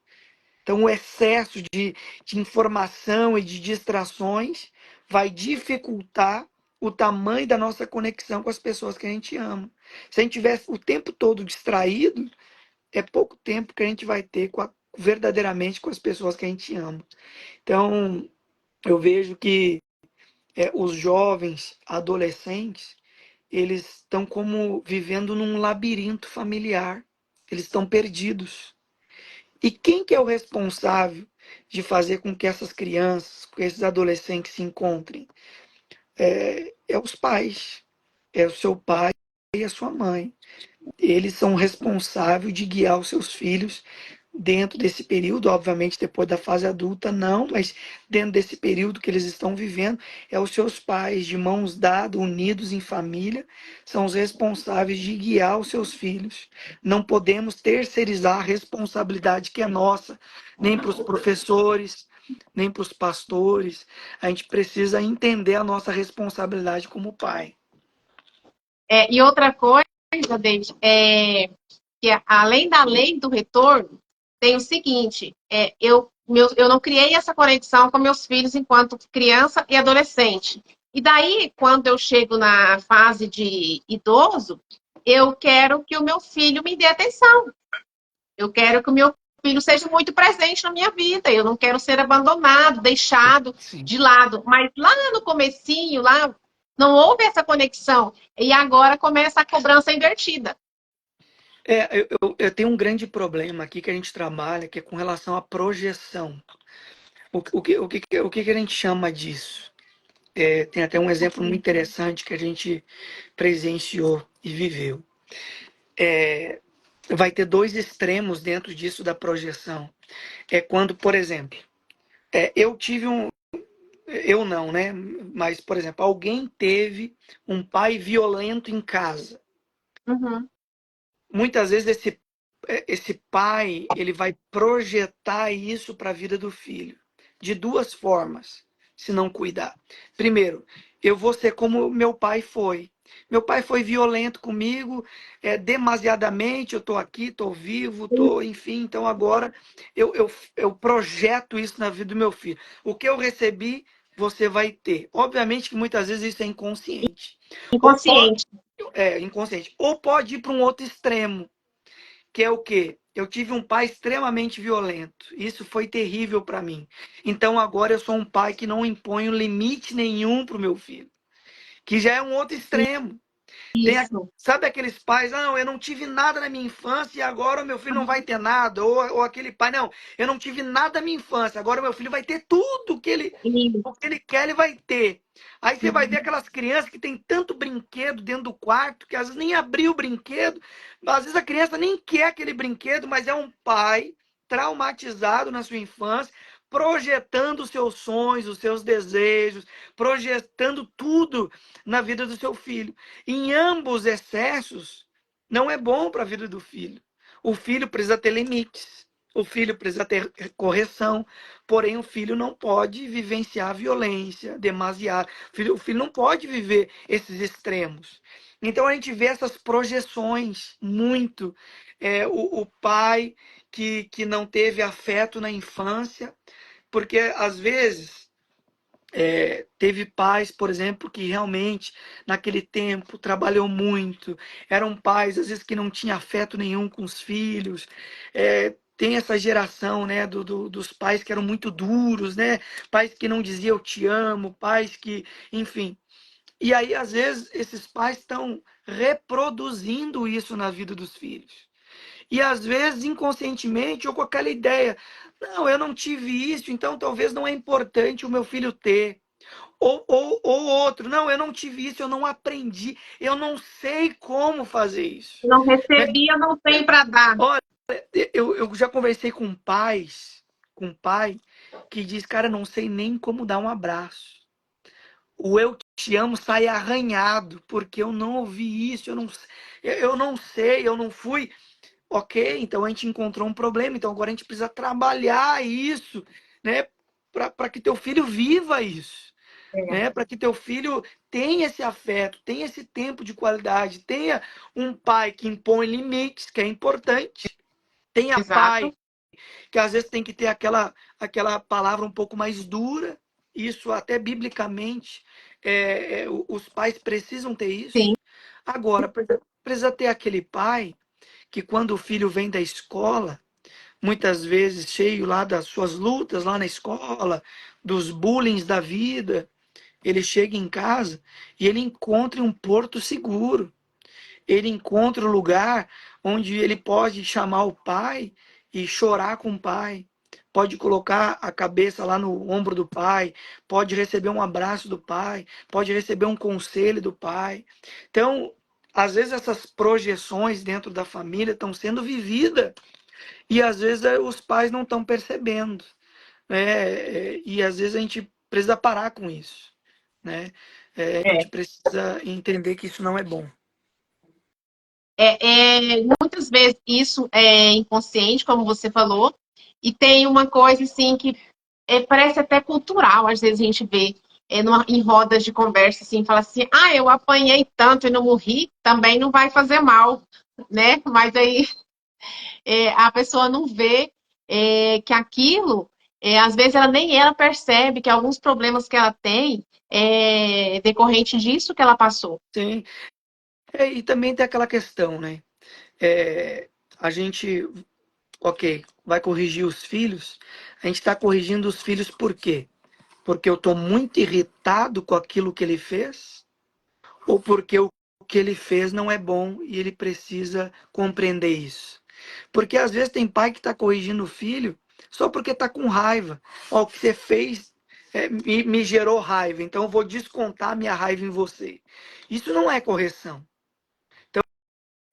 Então, o excesso de informação e de distrações vai dificultar o tamanho da nossa conexão com as pessoas que a gente ama. Se a gente estiver o tempo todo distraído, é pouco tempo que a gente vai ter verdadeiramente com as pessoas que a gente ama. Então, eu vejo que os jovens, adolescentes, eles estão como vivendo num labirinto familiar. Eles estão perdidos. E quem que é o responsável de fazer com que essas crianças, com esses adolescentes se encontrem? É os pais. É o seu pai e a sua mãe. Eles são responsáveis de guiar os seus filhos dentro desse período, obviamente depois da fase adulta não, mas dentro desse período que eles estão vivendo, os seus pais de mãos dadas, unidos em família, são os responsáveis de guiar os seus filhos. Não podemos terceirizar a responsabilidade que é nossa, nem para os professores, nem para os pastores. A gente precisa entender a nossa responsabilidade como pai. E outra coisa, David, que além da lei do retorno, tem o seguinte: eu não criei essa conexão com meus filhos enquanto criança e adolescente. E daí, quando eu chego na fase de idoso, eu quero que o meu filho me dê atenção. Eu quero que o meu filho seja muito presente na minha vida. Eu não quero ser abandonado, deixado Sim. de lado. Mas lá no comecinho, lá não houve essa conexão. E agora começa a cobrança invertida. Eu tenho um grande problema aqui que a gente trabalha, que é com relação à projeção. O que a gente chama disso? Tem até um exemplo muito interessante que a gente presenciou e viveu. Vai ter dois extremos dentro disso da projeção. É quando, por exemplo, eu tive um. Eu não, né? Mas, por exemplo, alguém teve um pai violento em casa. Uhum. Muitas vezes esse pai ele vai projetar isso para a vida do filho de duas formas, se não cuidar. Primeiro, eu vou ser como meu pai foi. Meu pai foi violento comigo, demasiadamente. Eu estou aqui, estou vivo, enfim. Então agora eu projeto isso na vida do meu filho. O que eu recebi, você vai ter. Obviamente que muitas vezes isso é inconsciente. Ou pode, Inconsciente. inconsciente. Ou pode ir para um outro extremo, que é o quê? Eu tive um pai extremamente violento. Isso foi terrível para mim. Então agora eu sou um pai que não impõe limite nenhum para o meu filho, que já é um outro extremo. Isso. Sabe aqueles pais, não, eu não tive nada na minha infância e agora o meu filho não vai ter nada. Ou aquele pai, não, eu não tive nada na minha infância, agora o meu filho vai ter tudo Isso. o que ele quer, ele vai ter. Aí você vai ver aquelas crianças que tem tanto brinquedo dentro do quarto, que às vezes nem abriu o brinquedo, às vezes a criança nem quer aquele brinquedo, mas é um pai traumatizado na sua infância, projetando os seus sonhos, os seus desejos, projetando tudo na vida do seu filho. Em ambos excessos, não é bom para a vida do filho. O filho precisa ter limites. O filho precisa ter correção. Porém, o filho não pode vivenciar a violência demasiado. O filho não pode viver esses extremos. Então, a gente vê essas projeções muito. O pai que não teve afeto na infância, porque às vezes teve pais, por exemplo, que realmente naquele tempo trabalhou muito, eram pais às vezes que não tinham afeto nenhum com os filhos. Tem essa geração, né, dos pais que eram muito duros, né, pais que não diziam eu te amo, pais que, enfim. E aí às vezes esses pais estão reproduzindo isso na vida dos filhos. E às vezes inconscientemente ou com aquela ideia, não, eu não tive isso, então talvez não é importante o meu filho ter. Ou outro, não, eu não tive isso, eu não aprendi, eu não sei como fazer isso. Não Né? recebi, eu não tenho para dar. Olha, eu já conversei com um pai que diz, cara, não sei nem como dar um abraço. O eu te amo sai arranhado, porque eu não ouvi isso, eu não sei, eu não fui. Ok, então a gente encontrou um problema, então agora a gente precisa trabalhar isso, né, para que teu filho viva isso. Né, para que teu filho tenha esse afeto, tenha esse tempo de qualidade, tenha um pai que impõe limites, que é importante, tenha pai Exato. que às vezes tem que ter aquela palavra um pouco mais dura, isso até biblicamente, os pais precisam ter isso. Sim. Agora, precisa ter aquele pai que quando o filho vem da escola, muitas vezes cheio lá das suas lutas lá na escola, dos bullying da vida, ele chega em casa e ele encontra um porto seguro. Ele encontra um lugar onde ele pode chamar o pai e chorar com o pai. Pode colocar a cabeça lá no ombro do pai, pode receber um abraço do pai, pode receber um conselho do pai. Então, às vezes essas projeções dentro da família estão sendo vividas e às vezes os pais não estão percebendo, né? E às vezes a gente precisa parar com isso, né? A É. gente precisa entender que isso não é bom. Muitas vezes isso é inconsciente, como você falou, e tem uma coisa assim que parece até cultural, às vezes a gente vê em rodas de conversa assim, fala assim, ah, eu apanhei tanto e não morri, também não vai fazer mal, né? Mas aí a pessoa não vê que aquilo, às vezes ela percebe que alguns problemas que ela tem é decorrente disso que ela passou. Sim. E também tem aquela questão, né? A gente, ok, vai corrigir os filhos. A gente está corrigindo os filhos por quê? Porque eu estou muito irritado com aquilo que ele fez? Ou porque o que ele fez não é bom e ele precisa compreender isso? Porque às vezes tem pai que está corrigindo o filho só porque está com raiva. Ó, o que você fez me gerou raiva, então eu vou descontar minha raiva em você. Isso não é correção.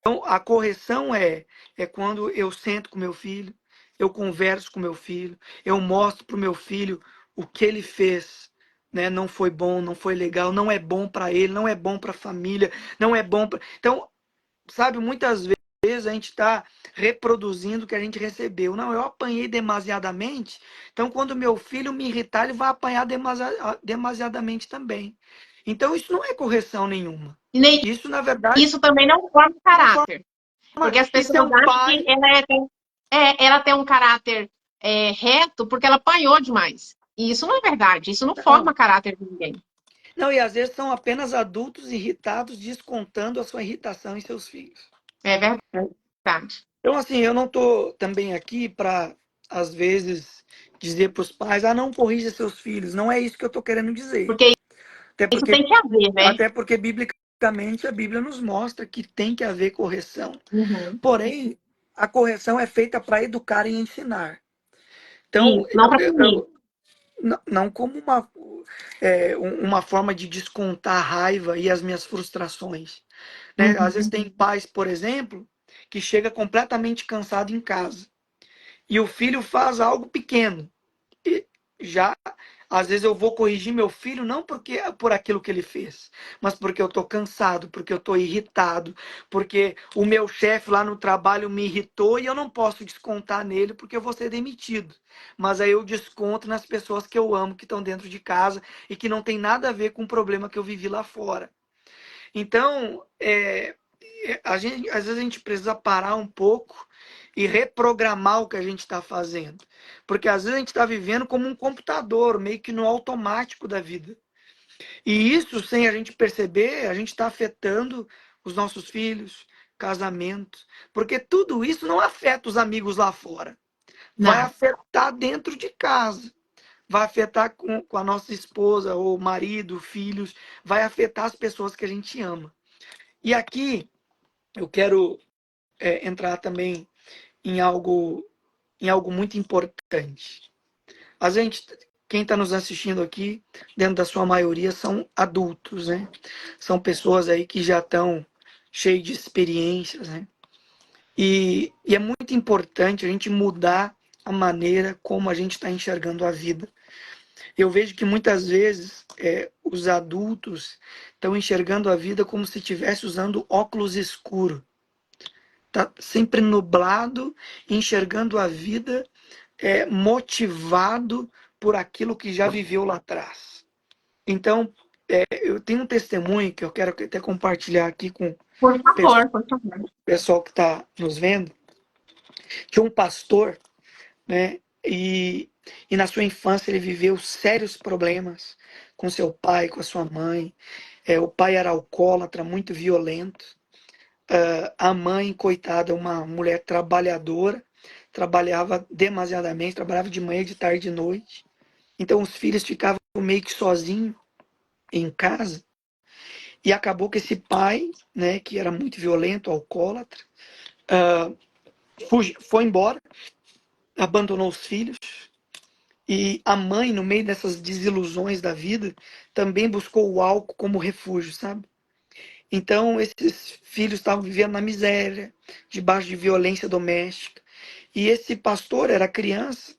Então, a correção é quando eu sento com meu filho, eu converso com meu filho, eu mostro para o meu filho o que ele fez, né? Não foi bom, não foi legal, não é bom para ele, não é bom para a família, não é bom para. Então, sabe, muitas vezes a gente está reproduzindo o que a gente recebeu. Não, eu apanhei demasiadamente, então quando meu filho me irritar, ele vai apanhar demasiadamente também. Então, isso não é correção nenhuma. E nem Isso, na verdade, isso também não forma caráter. Porque as isso é pessoas um acham que pai. ela tem um caráter reto porque ela apanhou demais. E isso não é verdade. Isso não forma Não, caráter de ninguém. não, e às vezes são apenas adultos irritados descontando a sua irritação em seus filhos. É verdade. Então, assim, eu não estou também aqui para, às vezes, dizer para os pais, ah, não corrija seus filhos. Não é isso que eu estou querendo dizer. Porque Até isso porque, tem que haver, né? até porque, biblicamente, a Bíblia nos mostra que tem que haver correção. Uhum. Porém, a correção é feita para educar e ensinar. Então, Isso, não para punir. não como uma forma de descontar a raiva e as minhas frustrações, né? Às vezes Uhum. tem pais, por exemplo, que chega completamente cansado em casa e o filho faz algo pequeno e já às vezes eu vou corrigir meu filho não porque por aquilo que ele fez, mas porque eu estou cansado, porque eu estou irritado, porque o meu chefe lá no trabalho me irritou e eu não posso descontar nele porque eu vou ser demitido. Mas aí eu desconto nas pessoas que eu amo, que estão dentro de casa e que não tem nada a ver com o problema que eu vivi lá fora. Então, às vezes a gente precisa parar um pouco e reprogramar o que a gente está fazendo. Porque às vezes a gente está vivendo como um computador, meio que no automático da vida. E isso, sem a gente perceber, a gente está afetando os nossos filhos, casamento. Porque tudo isso não afeta os amigos lá fora. Vai Não. afetar dentro de casa. Vai afetar com a nossa esposa, ou marido, filhos. Vai afetar as pessoas que a gente ama. E aqui eu quero entrar também em algo muito importante. A gente, quem está nos assistindo aqui, dentro da sua maioria, são adultos, né? São pessoas aí que já estão cheios de experiências, né? E é muito importante a gente mudar a maneira como a gente está enxergando a vida. Eu vejo que muitas vezes os adultos estão enxergando a vida como se estivesse usando óculos escuros. Está sempre nublado, enxergando a vida motivado por aquilo que já viveu lá atrás. Então, eu tenho um testemunho que eu quero até compartilhar aqui com o Por favor, por favor. pessoal que está nos vendo, que um pastor, né, e na sua infância ele viveu sérios problemas com seu pai, com a sua mãe. O pai era alcoólatra, muito violento. A mãe, coitada, uma mulher trabalhadora, trabalhava demasiadamente, trabalhava de manhã, de tarde, de noite. Então os filhos ficavam meio que sozinhos em casa. E acabou que esse pai, né, que era muito violento, alcoólatra, foi embora, abandonou os filhos. E a mãe, no meio dessas desilusões da vida, também buscou o álcool como refúgio, sabe? Então, esses filhos estavam vivendo na miséria, debaixo de violência doméstica. E esse pastor era criança,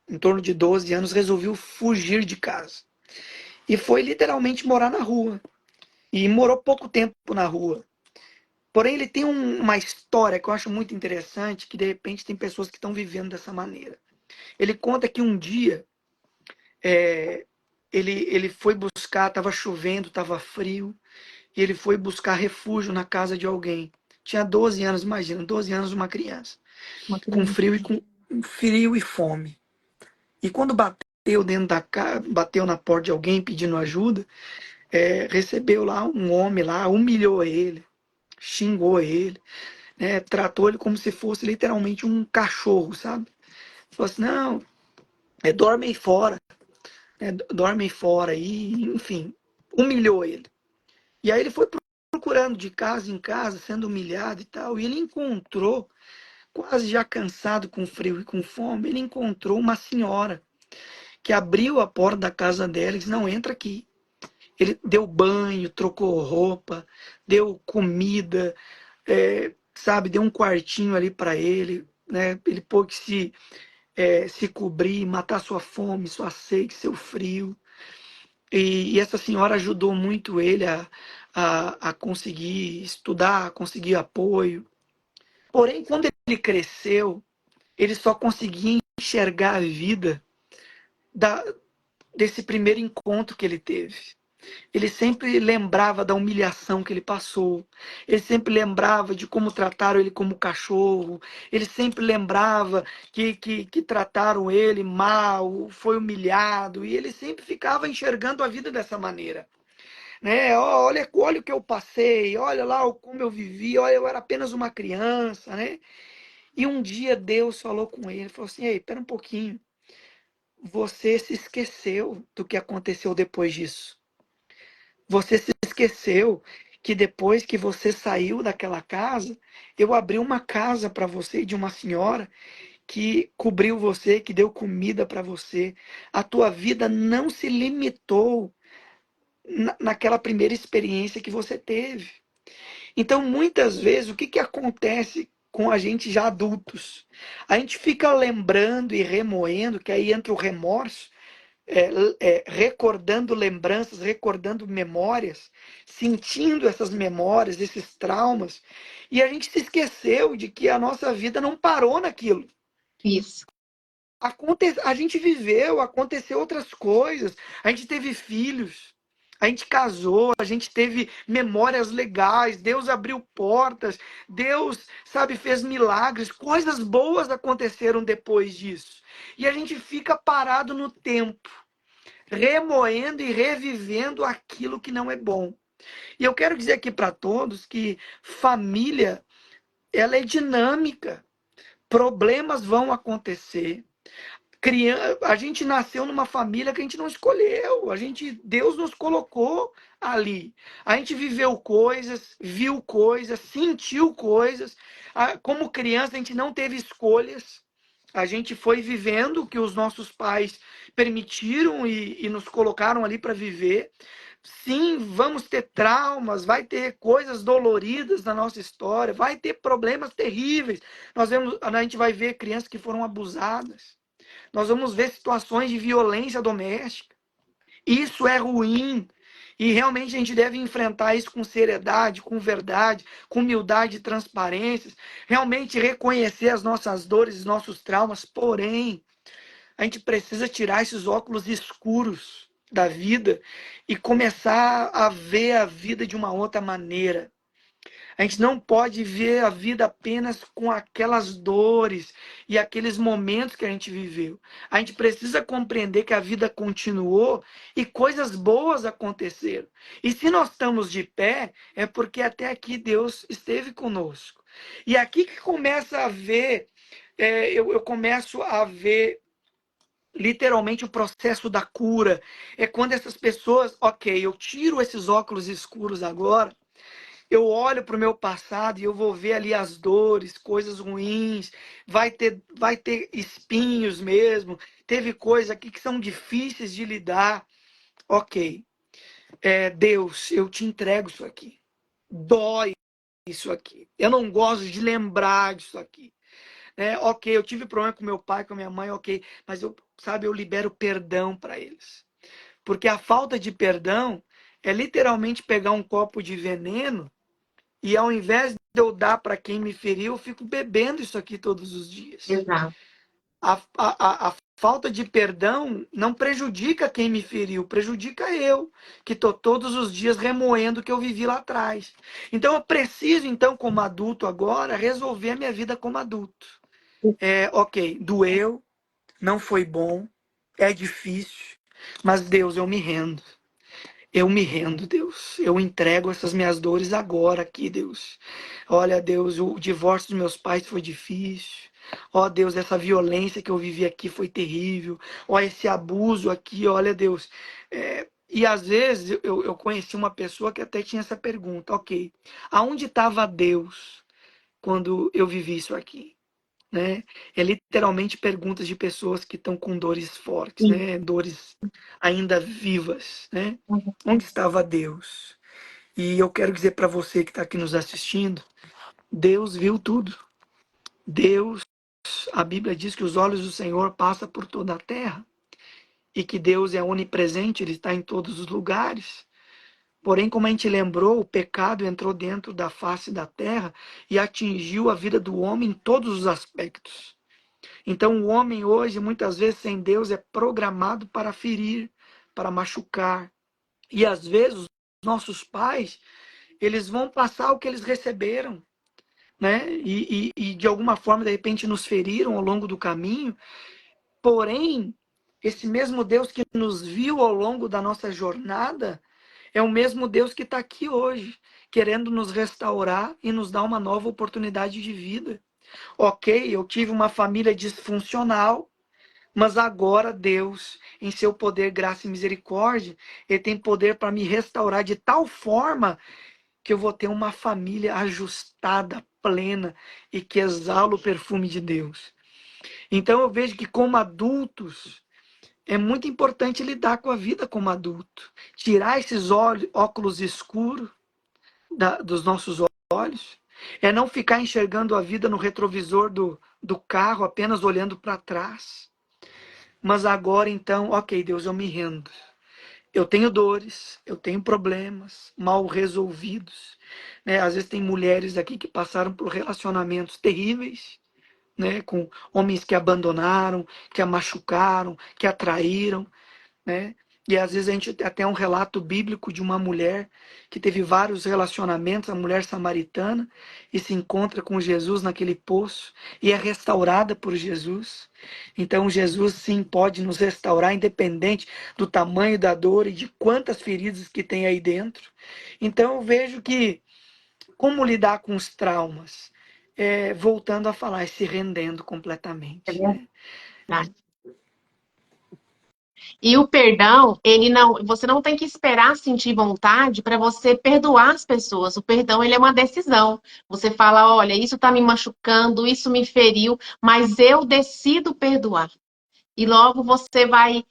em torno de 12 anos, resolveu fugir de casa. E foi literalmente morar na rua. E morou pouco tempo na rua. Porém, ele tem uma história que eu acho muito interessante, que de repente tem pessoas que estão vivendo dessa maneira. Ele conta que um dia ele foi buscar, estava chovendo, estava frio, e ele foi buscar refúgio na casa de alguém. Tinha 12 anos, imagina, 12 anos uma criança, Uma com criança. frio e fome. E quando bateu dentro da casa, bateu na porta de alguém pedindo ajuda, recebeu lá um homem lá, humilhou ele, xingou ele, né, tratou ele como se fosse literalmente um cachorro, sabe? Falou assim, não, dorme aí fora, dorme aí fora, e enfim, humilhou ele. E aí ele foi procurando de casa em casa, sendo humilhado e tal, e ele encontrou, quase já cansado, com frio e com fome, ele encontrou uma senhora que abriu a porta da casa dela e disse, não, entra aqui. Ele deu banho, trocou roupa, deu comida, sabe, deu um quartinho ali para ele, né? Ele pôde se cobrir, matar sua fome, sua sede, seu frio. E essa senhora ajudou muito ele a conseguir estudar, a conseguir apoio. Porém, quando ele cresceu, ele só conseguia enxergar a vida da, desse primeiro encontro que ele teve. Ele sempre lembrava da humilhação que ele passou. Ele sempre lembrava de como trataram ele como cachorro. Ele sempre lembrava que trataram ele mal, foi humilhado. E ele sempre ficava enxergando a vida dessa maneira. Né? Olha o que eu passei, olha lá como eu vivi, olha, eu era apenas uma criança. Né? E um dia Deus falou com ele, falou assim, ei, espera um pouquinho. Você se esqueceu do que aconteceu depois disso. Você se esqueceu que depois que você saiu daquela casa, eu abri uma casa para você de uma senhora que cobriu você, que deu comida para você. A tua vida não se limitou naquela primeira experiência que você teve. Então, muitas vezes, o que acontece com a gente já adultos? A gente fica lembrando e remoendo, que aí entra o remorso, recordando lembranças, recordando memórias, sentindo essas memórias, esses traumas, e a gente se esqueceu de que a nossa vida não parou naquilo. Isso. A gente viveu, aconteceu outras coisas, a gente teve filhos, a gente casou, a gente teve memórias legais, Deus abriu portas, Deus, sabe, fez milagres, coisas boas aconteceram depois disso. E a gente fica parado no tempo, remoendo e revivendo aquilo que não é bom. E eu quero dizer aqui para todos que família, ela é dinâmica. Problemas vão acontecer. A gente nasceu numa família que a gente não escolheu. Deus nos colocou ali. A gente viveu coisas, viu coisas, sentiu coisas. Como criança, a gente não teve escolhas. A gente foi vivendo o que os nossos pais permitiram e nos colocaram ali para viver. Sim, vamos ter traumas, vai ter coisas doloridas na nossa história, vai ter problemas terríveis. A gente vai ver crianças que foram abusadas. Nós vamos ver situações de violência doméstica. Isso é ruim. E realmente a gente deve enfrentar isso com seriedade, com verdade, com humildade e transparência. Realmente reconhecer as nossas dores, os nossos traumas. Porém, a gente precisa tirar esses óculos escuros da vida e começar a ver a vida de uma outra maneira. A gente não pode ver a vida apenas com aquelas dores e aqueles momentos que a gente viveu. A gente precisa compreender que a vida continuou e coisas boas aconteceram. E se nós estamos de pé, é porque até aqui Deus esteve conosco. E aqui que começa a ver, eu começo a ver literalmente o processo da cura. É quando essas pessoas, ok, eu tiro esses óculos escuros agora, eu olho para o meu passado e eu vou ver ali as dores, coisas ruins, vai ter espinhos mesmo, teve coisas aqui que são difíceis de lidar. Ok, Deus, eu te entrego isso aqui. Dói isso aqui. Eu não gosto de lembrar disso aqui. Ok, eu tive problema com meu pai, com minha mãe, ok, mas eu libero perdão para eles. Porque a falta de perdão é literalmente pegar um copo de veneno e ao invés de eu dar para quem me feriu, eu fico bebendo isso aqui todos os dias. Exato. A falta de perdão não prejudica quem me feriu, prejudica eu, que estou todos os dias remoendo o que eu vivi lá atrás. Então eu preciso, então, como adulto agora, resolver a minha vida como adulto. Ok, doeu, não foi bom, é difícil, mas Deus, eu me rendo. Eu me rendo, Deus. Eu entrego essas minhas dores agora aqui, Deus. Olha, Deus, o divórcio dos meus pais foi difícil. Ó, Deus, essa violência que eu vivi aqui foi terrível. Ó, esse abuso aqui, olha, Deus. E às vezes eu conheci uma pessoa que até tinha essa pergunta: ok, aonde estava Deus quando eu vivi isso aqui? Né? É literalmente perguntas de pessoas que estão com dores fortes, Sim. né? Dores ainda vivas, né? Onde estava Deus? E eu quero dizer para você que está aqui nos assistindo, Deus viu tudo. Deus, a Bíblia diz que os olhos do Senhor passam por toda a terra e que Deus é onipresente, Ele está em todos os lugares. Porém, como a gente lembrou, o pecado entrou dentro da face da terra e atingiu a vida do homem em todos os aspectos. Então, o homem hoje, muitas vezes, sem Deus, é programado para ferir, para machucar. E às vezes, os nossos pais, eles vão passar o que eles receberam, né? E de alguma forma, de repente, nos feriram ao longo do caminho. Porém, esse mesmo Deus que nos viu ao longo da nossa jornada é o mesmo Deus que está aqui hoje, querendo nos restaurar e nos dar uma nova oportunidade de vida. Ok, eu tive uma família disfuncional, mas agora Deus, em seu poder, graça e misericórdia, Ele tem poder para me restaurar de tal forma que eu vou ter uma família ajustada, plena e que exala o perfume de Deus. Então eu vejo que como adultos é muito importante lidar com a vida como adulto, tirar esses óculos escuros dos nossos olhos, é não ficar enxergando a vida no retrovisor do carro, apenas olhando para trás. Mas agora então, ok, Deus, eu me rendo. Eu tenho dores, eu tenho problemas mal resolvidos, né? Às vezes tem mulheres aqui que passaram por relacionamentos terríveis, né? Com homens que abandonaram, que a machucaram, que a traíram, né? E às vezes a gente tem até um relato bíblico de uma mulher que teve vários relacionamentos, a mulher samaritana, e se encontra com Jesus naquele poço e é restaurada por Jesus. Então Jesus sim pode nos restaurar, independente do tamanho da dor e de quantas feridas que tem aí dentro. Então eu vejo que como lidar com os traumas? Voltando a falar, se rendendo É completamente, né? verdade. E o perdão, ele não, você não tem que esperar sentir vontade para você perdoar as pessoas. O perdão, ele é uma decisão. Você fala, olha, isso está me machucando, isso me feriu, mas eu decido perdoar. E logo você vai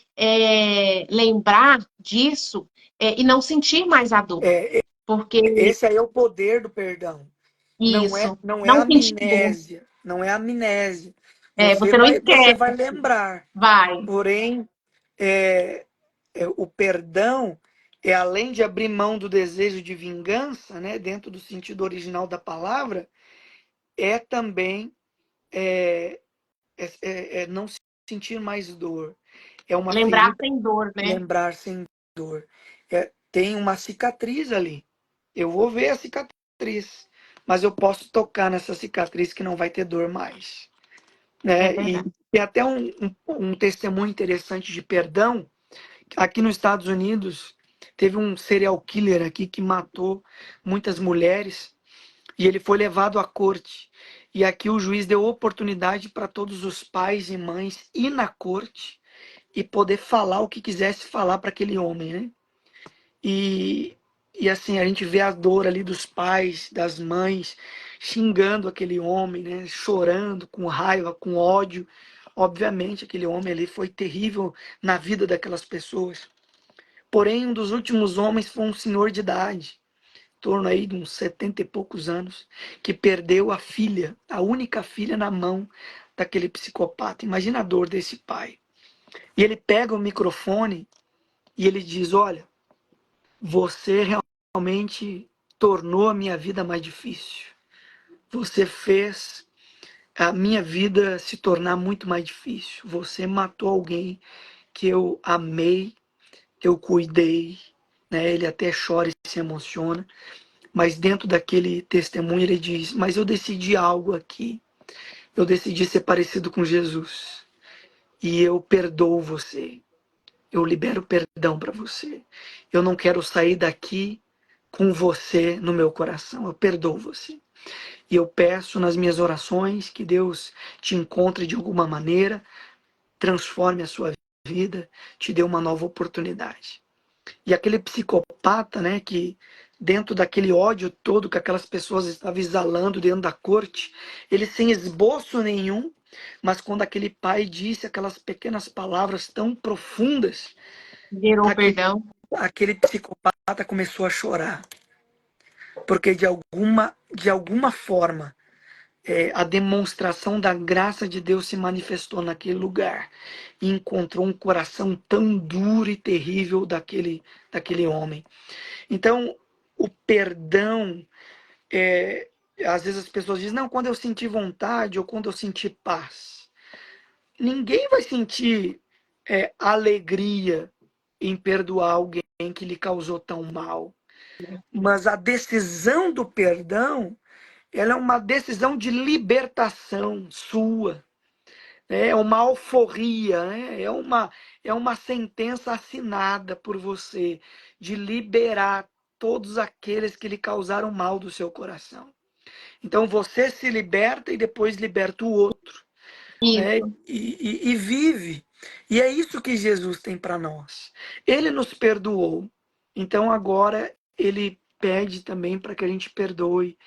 lembrar disso e não sentir mais a dor. É, Porque esse aí é o poder do perdão. isso, Não é não sentir dor. amnésia, não é amnésia. Você não Você esquece, vai lembrar. vai. Porém, é, o perdão é além de abrir mão do desejo de vingança, né, dentro do sentido original da palavra, é também é, não sentir mais dor. É uma Lembrar ferida, sem dor, né? lembrar sem dor. Tem uma cicatriz ali. Eu vou ver a cicatriz, mas eu posso tocar nessa cicatriz que não vai ter dor mais, É né? E verdade. tem até um testemunho interessante de perdão. Aqui nos Estados Unidos, teve um serial killer aqui que matou muitas mulheres e ele foi levado à corte. E aqui o juiz deu oportunidade para todos os pais e mães ir na corte e poder falar o que quisesse falar para aquele homem, né? E, e assim, a gente vê a dor ali dos pais, das mães, xingando aquele homem, né? Chorando, com raiva, com ódio. Obviamente, aquele homem ali foi terrível na vida daquelas pessoas. Porém, um dos últimos homens foi um senhor de idade, em torno aí de uns 70 e poucos anos, que perdeu a filha, a única filha na mão daquele psicopata. Imagina a dor desse pai. E ele pega o microfone e ele diz: olha, você realmente tornou a minha vida mais difícil. Você fez a minha vida se tornar muito mais difícil. Você matou alguém que eu amei, que eu cuidei, né? Ele até chora e se emociona, mas dentro daquele testemunho ele diz: mas eu decidi algo aqui. Eu decidi ser parecido com Jesus e eu perdoo você. Eu libero perdão para você. Eu não quero sair daqui com você no meu coração. Eu perdoo você. E eu peço nas minhas orações que Deus te encontre de alguma maneira, transforme a sua vida, te dê uma nova oportunidade. E aquele psicopata, né, que dentro daquele ódio todo que aquelas pessoas estavam exalando dentro da corte, ele sem esboço nenhum, mas quando aquele pai disse aquelas pequenas palavras tão profundas, Gerou aquele, perdão. aquele psicopata começou a chorar, porque de alguma forma a demonstração da graça de Deus se manifestou naquele lugar e encontrou um coração tão duro e terrível daquele homem. Então, o perdão, às vezes as pessoas dizem, não, quando eu sentir vontade ou quando eu sentir paz. Ninguém vai sentir alegria em perdoar alguém que lhe causou tão mal. Mas a decisão do perdão, ela é uma decisão de libertação sua. É uma alforria, né? É uma sentença assinada por você de liberar todos aqueles que lhe causaram mal do seu coração. Então você se liberta e depois liberta o outro, né? Isso. E vive. E é isso que Jesus tem para nós. Ele nos perdoou. Então agora ele pede também para que a gente perdoe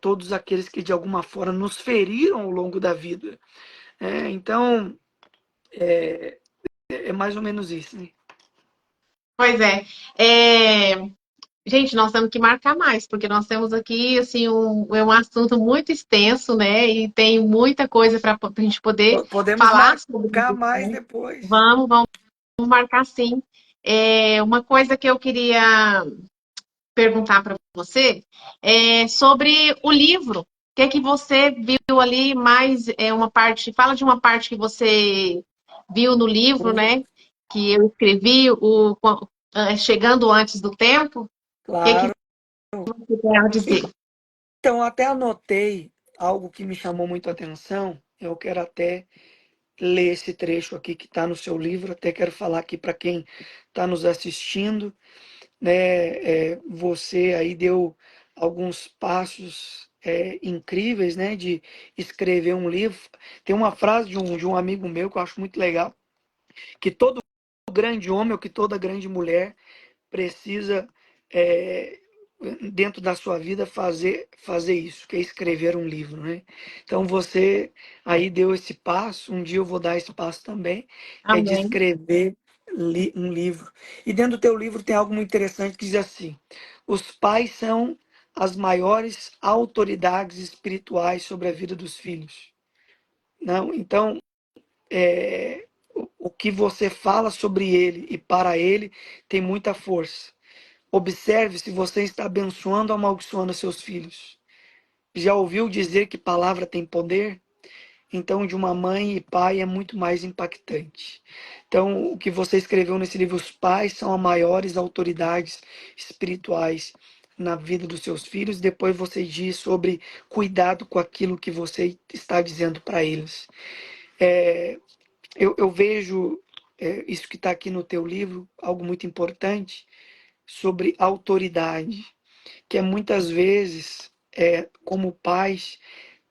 todos aqueles que de alguma forma nos feriram ao longo da vida. Então é mais ou menos isso, né? Pois é. É, gente, nós temos que marcar mais, porque nós temos aqui assim um assunto muito extenso, né? E tem muita coisa para a gente poder Podemos falar sobre marcar isso, mais né? depois. Vamos marcar sim. É, uma coisa que eu queria perguntar para você é sobre o livro. O que é que você viu ali mais uma parte, fala de uma parte que você viu no livro, né? Que eu escrevi Chegando Antes do Tempo. O que é que Claro. você quer dizer? Então, até anotei algo que me chamou muito a atenção. Eu quero até ler esse trecho aqui que está no seu livro. Até quero falar aqui para quem está nos assistindo, né? Você aí deu alguns passos incríveis, né? De escrever um livro. Tem uma frase de um amigo meu que eu acho muito legal, que todo grande homem ou que toda grande mulher precisa, é, dentro da sua vida, fazer isso, que é escrever um livro, né? Então você aí deu esse passo, um dia eu vou dar esse passo também, de Amém. escrever um livro. E dentro do teu livro tem algo muito interessante que diz assim: os pais são as maiores autoridades espirituais sobre a vida dos filhos. Não, então o que você fala sobre ele e para ele tem muita força. Observe se você está abençoando ou amaldiçoando seus filhos. Já ouviu dizer que palavra tem poder? Então, de uma mãe e pai é muito mais impactante. Então, o que você escreveu nesse livro, os pais são as maiores autoridades espirituais na vida dos seus filhos, depois você diz sobre cuidado com aquilo que você está dizendo para eles. Eu vejo isso que está aqui no teu livro, algo muito importante, sobre autoridade, que é muitas vezes, como pais,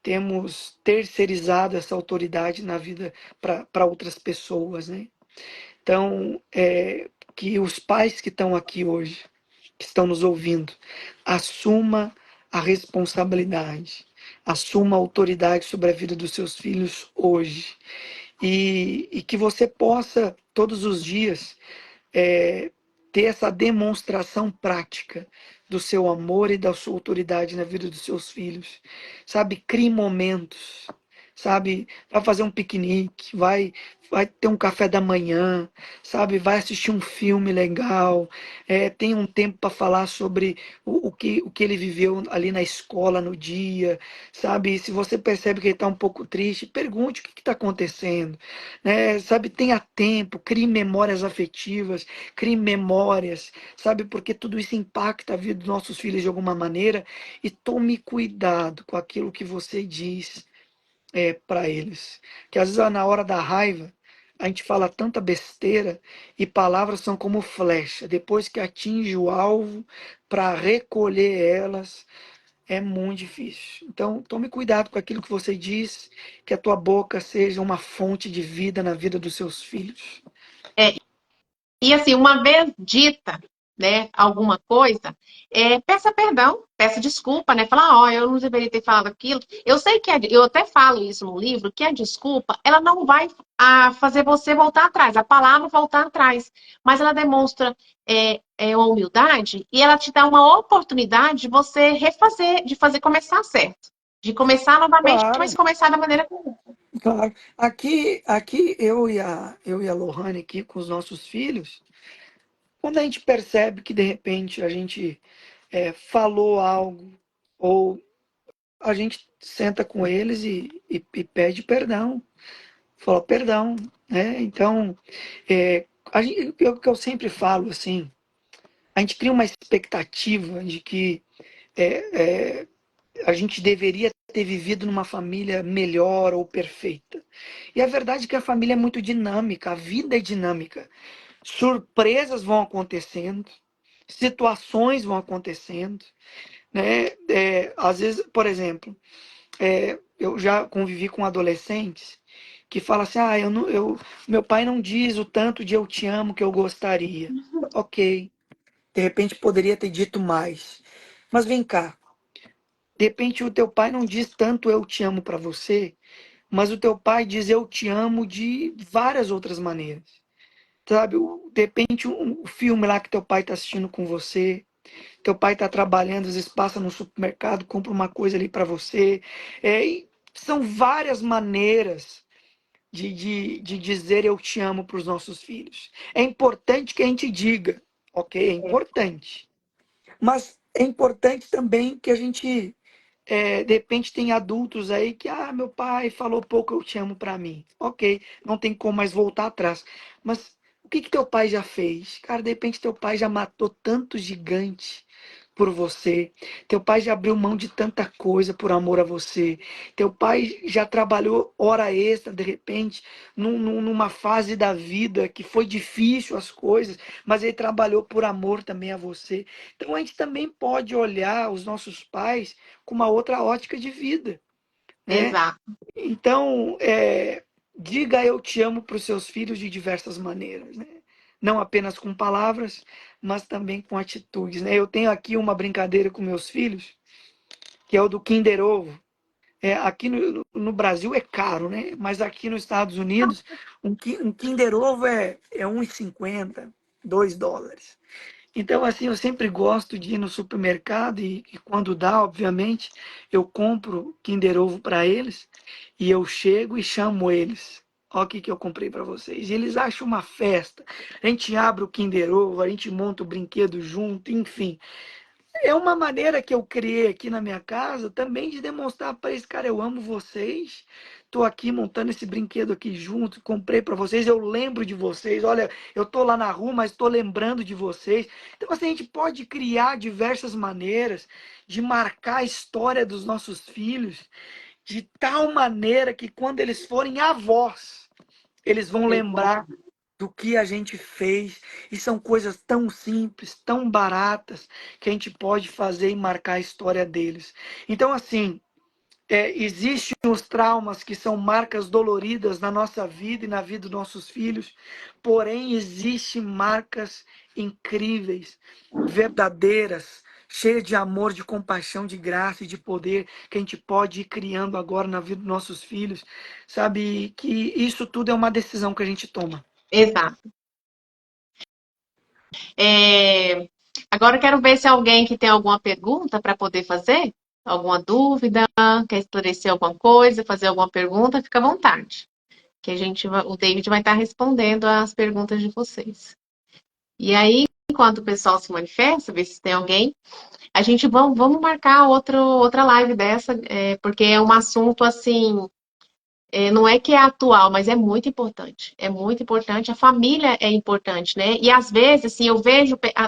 temos terceirizado essa autoridade na vida para outras pessoas, né? Então, que os pais que estão aqui hoje, que estão nos ouvindo, assuma a responsabilidade, assuma a autoridade sobre a vida dos seus filhos hoje. E que você possa, todos os dias, é, ter essa demonstração prática do seu amor e da sua autoridade na vida dos seus filhos. Sabe, crie momentos, sabe, vai fazer um piquenique, vai ter um café da manhã, sabe, vai assistir um filme legal, tem um tempo para falar sobre o que ele viveu ali na escola no dia, sabe, se você percebe que ele está um pouco triste, pergunte o que está acontecendo, né? Sabe, tenha tempo, crie memórias afetivas, crie memórias, sabe, porque tudo isso impacta a vida dos nossos filhos de alguma maneira, e tome cuidado com aquilo que você diz para eles. Que às vezes na hora da raiva a gente fala tanta besteira e palavras são como flecha. Depois que atinge o alvo, para recolher elas é muito difícil. Então tome cuidado com aquilo que você diz, que a tua boca seja uma fonte de vida na vida dos seus filhos. É, e assim, uma vez dita, né, alguma coisa, peça perdão, peça desculpa, né? Falar, ó, eu não deveria ter falado aquilo. Eu sei que eu até falo isso no livro, que a desculpa, ela não vai fazer você voltar atrás, a palavra voltar atrás, mas ela demonstra uma humildade e ela te dá uma oportunidade de você refazer, de fazer começar certo, de começar novamente, mas Claro, começar da maneira correta. claro. Aqui eu e a Lohane aqui com os nossos filhos, quando a gente percebe que de repente a gente falou algo, ou a gente senta com eles e pede perdão, fala perdão, né? Então, o que eu sempre falo assim, a gente cria uma expectativa de que é, é, a gente deveria ter vivido numa família melhor ou perfeita. E a verdade é que a família é muito dinâmica, a vida é dinâmica. Surpresas vão acontecendo, situações vão acontecendo, né? Às vezes, por exemplo, eu já convivi com adolescentes que falam assim, meu pai não diz o tanto de eu te amo que eu gostaria. Ok, de repente poderia ter dito mais. Mas vem cá, de repente o teu pai não diz tanto eu te amo para você, mas o teu pai diz eu te amo de várias outras maneiras. Sabe, de repente um filme lá que teu pai está assistindo com você, teu pai está trabalhando, às vezes passa no supermercado, compra uma coisa ali para você. E são várias maneiras de dizer eu te amo para os nossos filhos. É importante que a gente diga, ok? É importante. Mas é importante também que a gente, de repente, tem adultos aí que, meu pai falou pouco eu te amo para mim. Ok, não tem como mais voltar atrás. Mas o que teu pai já fez? Cara, de repente teu pai já matou tanto gigante por você. Teu pai já abriu mão de tanta coisa por amor a você. Teu pai já trabalhou hora extra, de repente, numa fase da vida que foi difícil as coisas, mas ele trabalhou por amor também a você. Então a gente também pode olhar os nossos pais com uma outra ótica de vida, né? Exato. Então, diga eu te amo para os seus filhos de diversas maneiras, né? Não apenas com palavras, mas também com atitudes, né? Eu tenho aqui uma brincadeira com meus filhos, que é o do Kinder Ovo. Aqui no Brasil é caro, né? Mas aqui nos Estados Unidos, um Kinder Ovo é 1,50, US$ 2. Então, assim, eu sempre gosto de ir no supermercado e quando dá, obviamente, eu compro Kinder Ovo para eles e eu chego e chamo eles. Olha o que eu comprei para vocês. E eles acham uma festa. A gente abre o Kinder Ovo, a gente monta o brinquedo junto, enfim. é uma maneira que eu criei aqui na minha casa também de demonstrar para eles, cara, eu amo vocês. Tô aqui montando esse brinquedo aqui junto, comprei para vocês, eu lembro de vocês. Olha, eu tô lá na rua, mas tô lembrando de vocês. Então, assim, a gente pode criar diversas maneiras de marcar a história dos nossos filhos de tal maneira que quando eles forem avós, eles vão lembrar do que a gente fez. E são coisas tão simples, tão baratas, que a gente pode fazer e marcar a história deles. Então, assim, existem os traumas que são marcas doloridas na nossa vida e na vida dos nossos filhos, porém, existem marcas incríveis, verdadeiras, cheias de amor, de compaixão, de graça e de poder que a gente pode ir criando agora na vida dos nossos filhos, sabe? Que isso tudo é uma decisão que a gente toma. Exato. É, agora eu quero ver se alguém que tem alguma pergunta para poder fazer, alguma dúvida, quer esclarecer alguma coisa, fazer alguma pergunta, fica à vontade. Que o David vai estar respondendo as perguntas de vocês. E aí, enquanto o pessoal se manifesta, ver se tem alguém, a gente vamos marcar outra live dessa, porque é um assunto assim, não é que é atual, mas é muito importante. É muito importante. A família é importante, né? E às vezes, assim,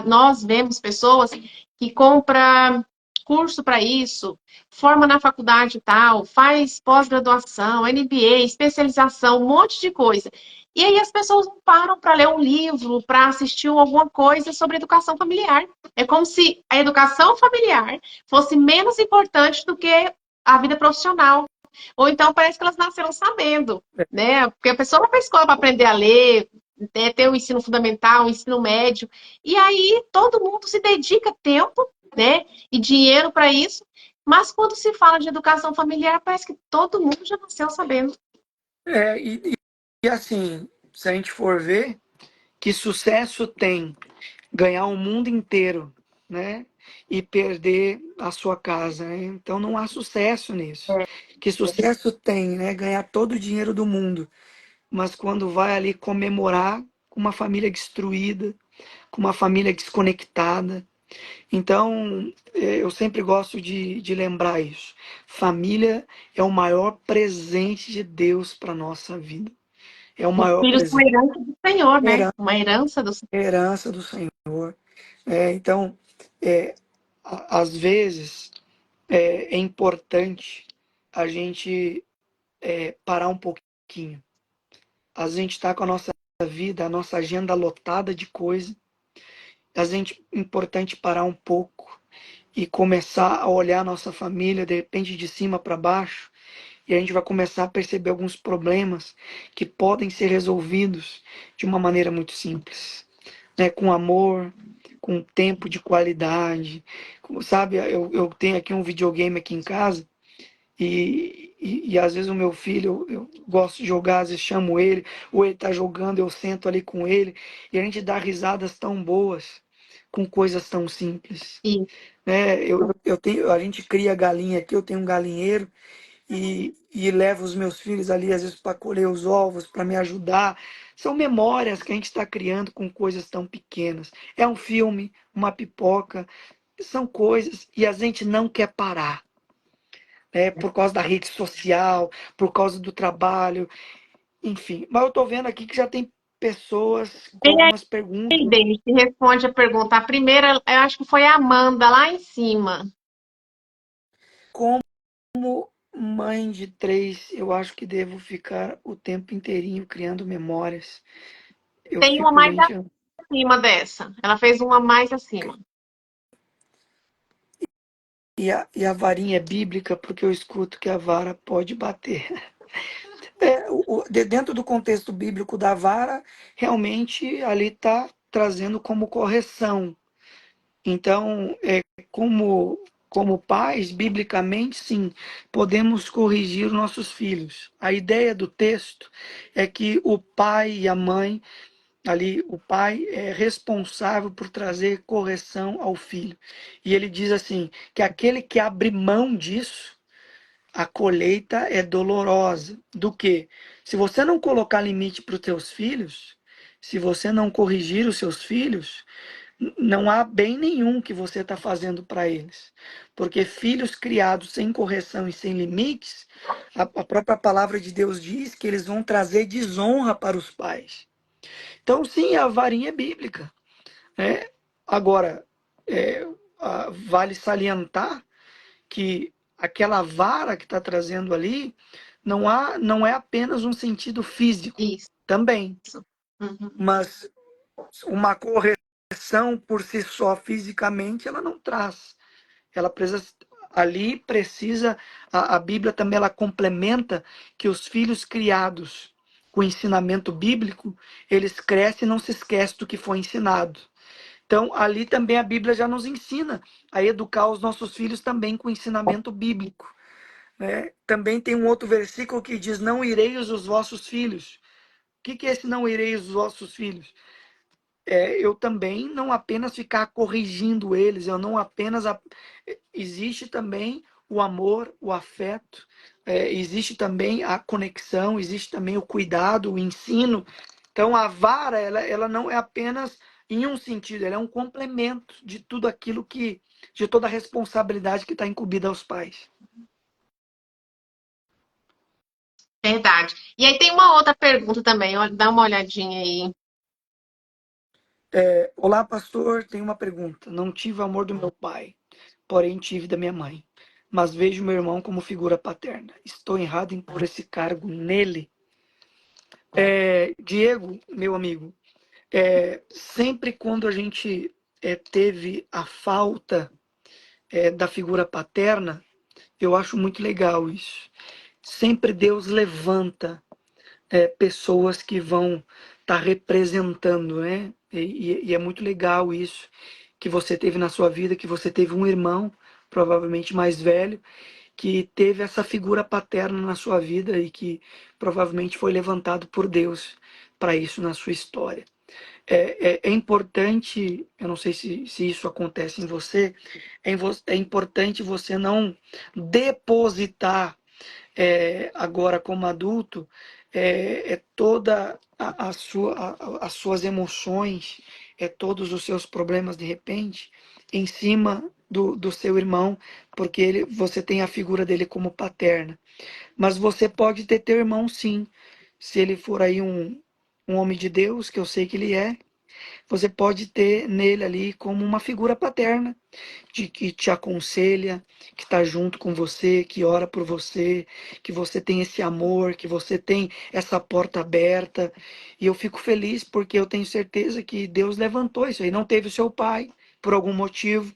nós vemos pessoas que compram curso para isso, forma na faculdade e tal, faz pós-graduação, MBA, especialização, um monte de coisa. E aí as pessoas não param para ler um livro, para assistir alguma coisa sobre educação familiar. É como se a educação familiar fosse menos importante do que a vida profissional. Ou então parece que elas nasceram sabendo, né? Porque a pessoa vai para a escola para aprender a ler, né? Ter o ensino fundamental, o ensino médio, e aí todo mundo se dedica tempo, né? E dinheiro para isso, mas quando se fala de educação familiar, parece que todo mundo já nasceu sabendo. É, e assim, se a gente for ver, que sucesso tem ganhar o mundo inteiro, né? E perder a sua casa, né? Então não há sucesso nisso. Que sucesso tem, né? Ganhar todo o dinheiro do mundo, mas quando vai ali comemorar com uma família destruída, com uma família desconectada. Então, eu sempre gosto de lembrar isso. Família é o maior presente de Deus para nossa vida. É o Os maior filhos são presente. herança do Senhor, né? Uma herança do Senhor. Herança do Senhor. Então, é, às vezes, é importante a gente parar um pouquinho. A gente está com a nossa vida, a nossa agenda lotada de coisa. A gente é importante parar um pouco e começar a olhar a nossa família, de repente, de cima para baixo. E a gente vai começar a perceber alguns problemas que podem ser resolvidos de uma maneira muito simples, né? Com amor, com tempo de qualidade. Sabe, eu tenho aqui um videogame aqui em casa e às vezes o meu filho, eu gosto de jogar, às vezes chamo ele, ou ele está jogando, eu sento ali com ele e a gente dá risadas tão boas com coisas tão simples. E Né? A gente cria galinha aqui, eu tenho um galinheiro e levo os meus filhos ali, às vezes, para colher os ovos, para me ajudar. São memórias que a gente está criando com coisas tão pequenas. É um filme, uma pipoca, são coisas, e a gente não quer parar, né? Por causa da rede social, por causa do trabalho, enfim. Mas eu estou vendo aqui que já tem pessoas com vem algumas aí, perguntas. David, que responde a pergunta. A primeira, eu acho que foi a Amanda, lá em cima. Como mãe de três, eu acho que devo ficar o tempo inteirinho criando memórias. Eu Tem uma fico, mais gente. acima dessa. Ela fez uma mais acima. E a varinha é bíblica porque eu escuto que a vara pode bater. Dentro do contexto bíblico da vara, realmente ali está trazendo como correção. Então, como pais, biblicamente, sim, podemos corrigir os nossos filhos. A ideia do texto é que o pai e a mãe, ali, o pai é responsável por trazer correção ao filho. E ele diz assim, que aquele que abre mão disso, a colheita é dolorosa. Do que? Se você não colocar limite para os teus filhos, se você não corrigir os seus filhos, não há bem nenhum que você está fazendo para eles. Porque filhos criados sem correção e sem limites, a própria palavra de Deus diz que eles vão trazer desonra para os pais. Então, sim, a varinha é bíblica, né? Agora, é, vale salientar que aquela vara que está trazendo ali não é apenas um sentido físico, Isso. também, Uhum. mas uma correção por si só fisicamente ela não traz. Ela precisa ali precisa a Bíblia também ela complementa que os filhos criados com ensinamento bíblico, eles crescem e não se esquecem do que foi ensinado. Então, ali também a Bíblia já nos ensina a educar os nossos filhos também com ensinamento bíblico, né? Também tem um outro versículo que diz: Não ireis os vossos filhos. O que é esse não ireis os vossos filhos? Eu também não apenas ficar corrigindo eles, eu não apenas. Existe também o amor, o afeto, existe também a conexão, existe também o cuidado, o ensino. Então a vara, ela não é apenas em um sentido, ela é um complemento de tudo aquilo de toda a responsabilidade que está incumbida aos pais. Verdade. E aí tem uma outra pergunta também, dá uma olhadinha aí. Olá, pastor, tenho uma pergunta. Não tive o amor do meu pai, porém tive da minha mãe. Mas vejo meu irmão como figura paterna. Estou errado em pôr esse cargo nele? Diego, meu amigo, sempre quando a gente teve a falta da figura paterna, eu acho muito legal isso. Sempre Deus levanta pessoas que vão estar representando, né? E é muito legal isso que você teve na sua vida, que você teve um irmão, provavelmente mais velho, que teve essa figura paterna na sua vida e que provavelmente foi levantado por Deus para isso na sua história. É importante, eu não sei se isso acontece em você, é importante você não depositar agora como adulto, toda as suas emoções, todos os seus problemas de repente, em cima do seu irmão, porque você tem a figura dele como paterna. Mas você pode ter teu irmão sim, se ele for aí um homem de Deus, que eu sei que ele é, você pode ter nele ali como uma figura paterna de que te aconselha, que está junto com você, que ora por você, que você tem esse amor, que você tem essa porta aberta. E eu fico feliz porque eu tenho certeza que Deus levantou isso aí. Não teve o seu pai, por algum motivo,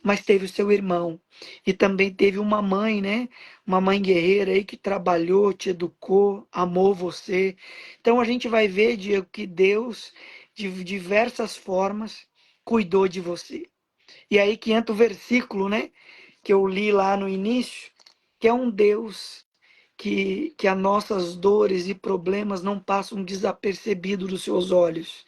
mas teve o seu irmão. E também teve uma mãe, né? Uma mãe guerreira aí que trabalhou, te educou, amou você. Então a gente vai ver, Diego, que Deus, de diversas formas, cuidou de você. E aí que entra o versículo, né, que eu li lá no início, que é um Deus que as nossas dores e problemas não passam desapercebidos dos seus olhos.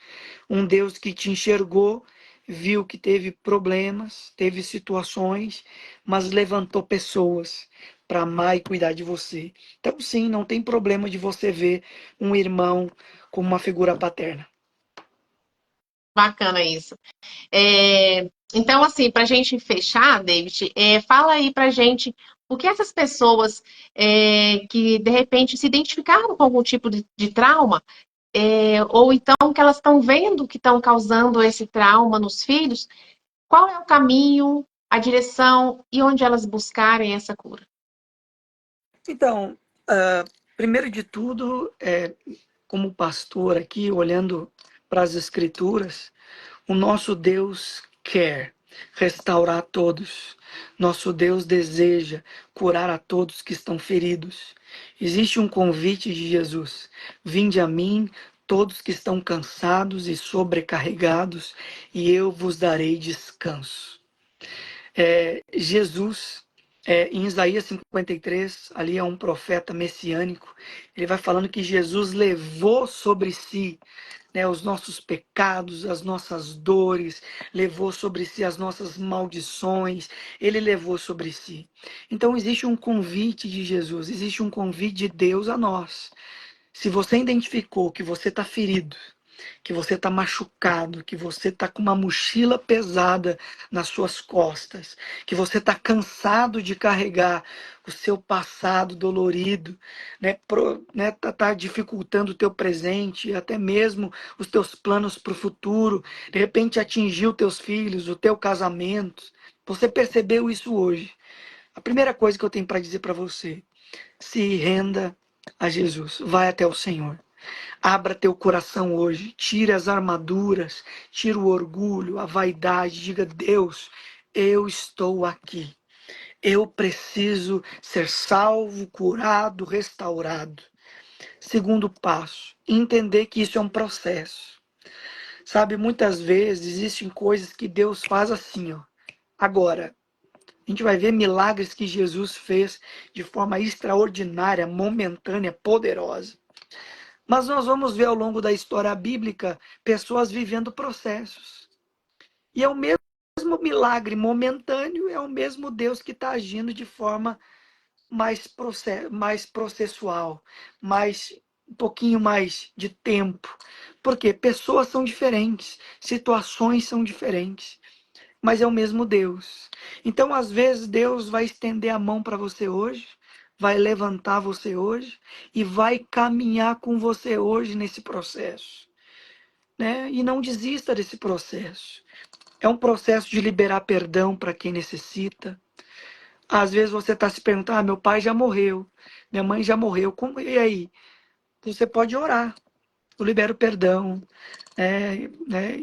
Um Deus que te enxergou, viu que teve problemas, teve situações, mas levantou pessoas para amar e cuidar de você. Então, sim, não tem problema de você ver um irmão como uma figura paterna. Bacana isso. Então, assim, para a gente fechar, David, fala aí para gente o que essas pessoas que de repente se identificaram com algum tipo de trauma, ou então que elas estão vendo que estão causando esse trauma nos filhos, qual é o caminho, a direção e onde elas buscarem essa cura? Então, primeiro de tudo, como pastor aqui, olhando para as Escrituras, o nosso Deus quer restaurar todos. Nosso Deus deseja curar a todos que estão feridos. Existe um convite de Jesus: vinde a mim, todos que estão cansados e sobrecarregados, e eu vos darei descanso. Jesus, em Isaías 53, ali é um profeta messiânico, ele vai falando que Jesus levou sobre si, né, os nossos pecados, as nossas dores, levou sobre si as nossas maldições, ele levou sobre si. Então existe um convite de Jesus, existe um convite de Deus a nós. Se você identificou que você está ferido, que você está machucado, que você está com uma mochila pesada nas suas costas, que você está cansado de carregar o seu passado dolorido, né, tá dificultando o teu presente, até mesmo os teus planos para o futuro, de repente atingiu teus filhos, o teu casamento. Você percebeu isso hoje? A primeira coisa que eu tenho para dizer para você: se renda a Jesus, vai até o Senhor. Abra teu coração hoje, tire as armaduras, tire o orgulho, a vaidade, diga: Deus, eu estou aqui. Eu preciso ser salvo, curado, restaurado. Segundo passo, entender que isso é um processo. Sabe, muitas vezes existem coisas que Deus faz assim, ó. Agora, a gente vai ver milagres que Jesus fez de forma extraordinária, momentânea, poderosa. Mas nós vamos ver ao longo da história bíblica pessoas vivendo processos. E é o mesmo milagre momentâneo, é o mesmo Deus que está agindo de forma mais processual, um pouquinho mais de tempo. Porque pessoas são diferentes, situações são diferentes, mas é o mesmo Deus. Então, às vezes, Deus vai estender a mão para você hoje, vai levantar você hoje e vai caminhar com você hoje nesse processo, né? E não desista desse processo. É um processo de liberar perdão para quem necessita. Às vezes você está se perguntando: meu pai já morreu, minha mãe já morreu, e aí? Você pode orar, eu libero perdão, né?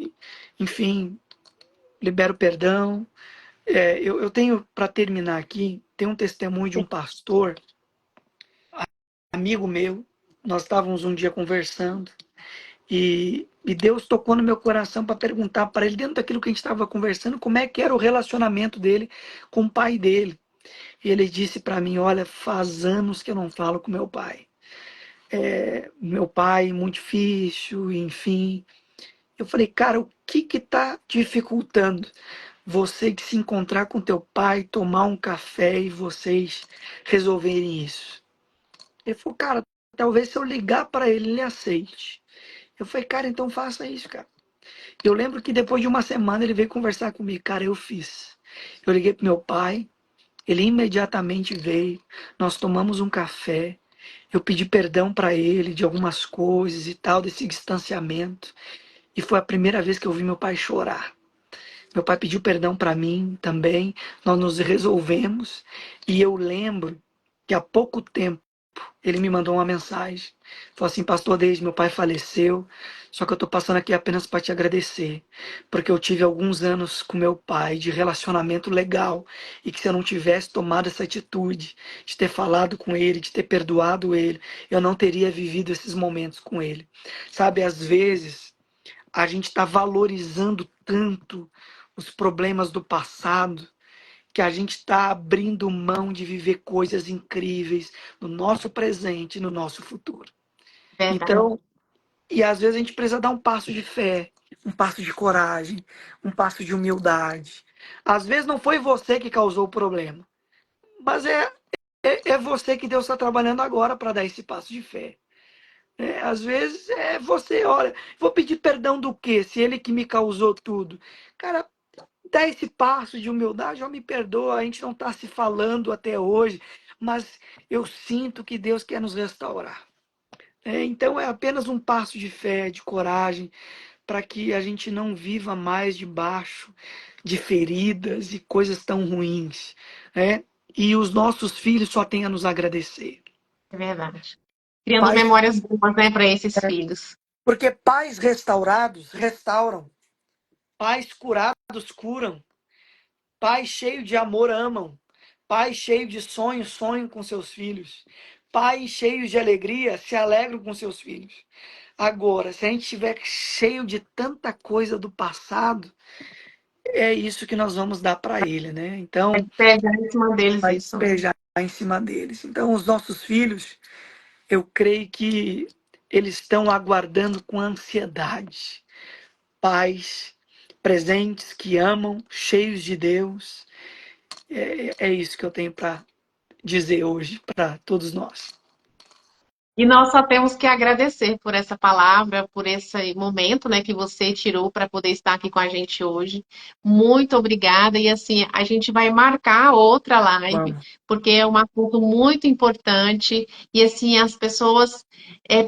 Enfim, libero perdão. Eu tenho, para terminar aqui, tem um testemunho de um pastor, amigo meu. Nós estávamos um dia conversando e Deus tocou no meu coração para perguntar para ele, dentro daquilo que a gente estava conversando, como é que era o relacionamento dele com o pai dele. E ele disse para mim: olha, faz anos que eu não falo com meu pai. Meu pai, muito difícil, enfim. Eu falei: cara, o que que está dificultando você de se encontrar com teu pai, tomar um café e vocês resolverem isso? Ele falou: cara, talvez se eu ligar para ele, ele aceite. Eu falei: cara, então faça isso, cara. Eu lembro que depois de uma semana ele veio conversar comigo. Cara, eu fiz. Eu liguei pro meu pai, ele imediatamente veio, nós tomamos um café, eu pedi perdão para ele de algumas coisas e tal, desse distanciamento. E foi a primeira vez que eu vi meu pai chorar. Meu pai pediu perdão para mim também, nós nos resolvemos. E eu lembro que há pouco tempo ele me mandou uma mensagem. Falou assim: pastor, desde meu pai faleceu, só que eu estou passando aqui apenas para te agradecer, porque eu tive alguns anos com meu pai de relacionamento legal, e que se eu não tivesse tomado essa atitude, de ter falado com ele, de ter perdoado ele, eu não teria vivido esses momentos com ele. Sabe, às vezes a gente está valorizando tanto os problemas do passado, que a gente está abrindo mão de viver coisas incríveis no nosso presente e no nosso futuro. Verdade. Então, e às vezes a gente precisa dar um passo de fé, um passo de coragem, um passo de humildade. Às vezes não foi você que causou o problema, mas é você que Deus está trabalhando agora para dar esse passo de fé. Às vezes é você: olha, vou pedir perdão do quê? Se ele que me causou tudo. Cara, dá esse passo de humildade: ó, me perdoa, a gente não está se falando até hoje, mas eu sinto que Deus quer nos restaurar. Então é apenas um passo de fé, de coragem, para que a gente não viva mais debaixo de feridas e coisas tão ruins, né? E os nossos filhos só têm a nos agradecer. É verdade. Criando Pais, memórias boas, né, para esses filhos. porque pais restaurados restauram, pais curados curam, pais cheios de amor amam, pais cheios de sonhos sonham com seus filhos, pais cheios de alegria se alegram com seus filhos. Agora, se a gente estiver cheio de tanta coisa do passado, é isso que nós vamos dar para ele, né? É Então, despejar em cima deles vai isso. despejar em cima deles. Então, os nossos filhos, eu creio que eles estão aguardando com ansiedade pais presentes que amam, cheios de Deus. É isso que eu tenho para dizer hoje para todos nós. E nós só temos que agradecer por essa palavra, por esse momento, né, que você tirou para poder estar aqui com a gente hoje. Muito obrigada. E assim, a gente vai marcar outra live, Vamos. porque é um assunto muito importante e assim as pessoas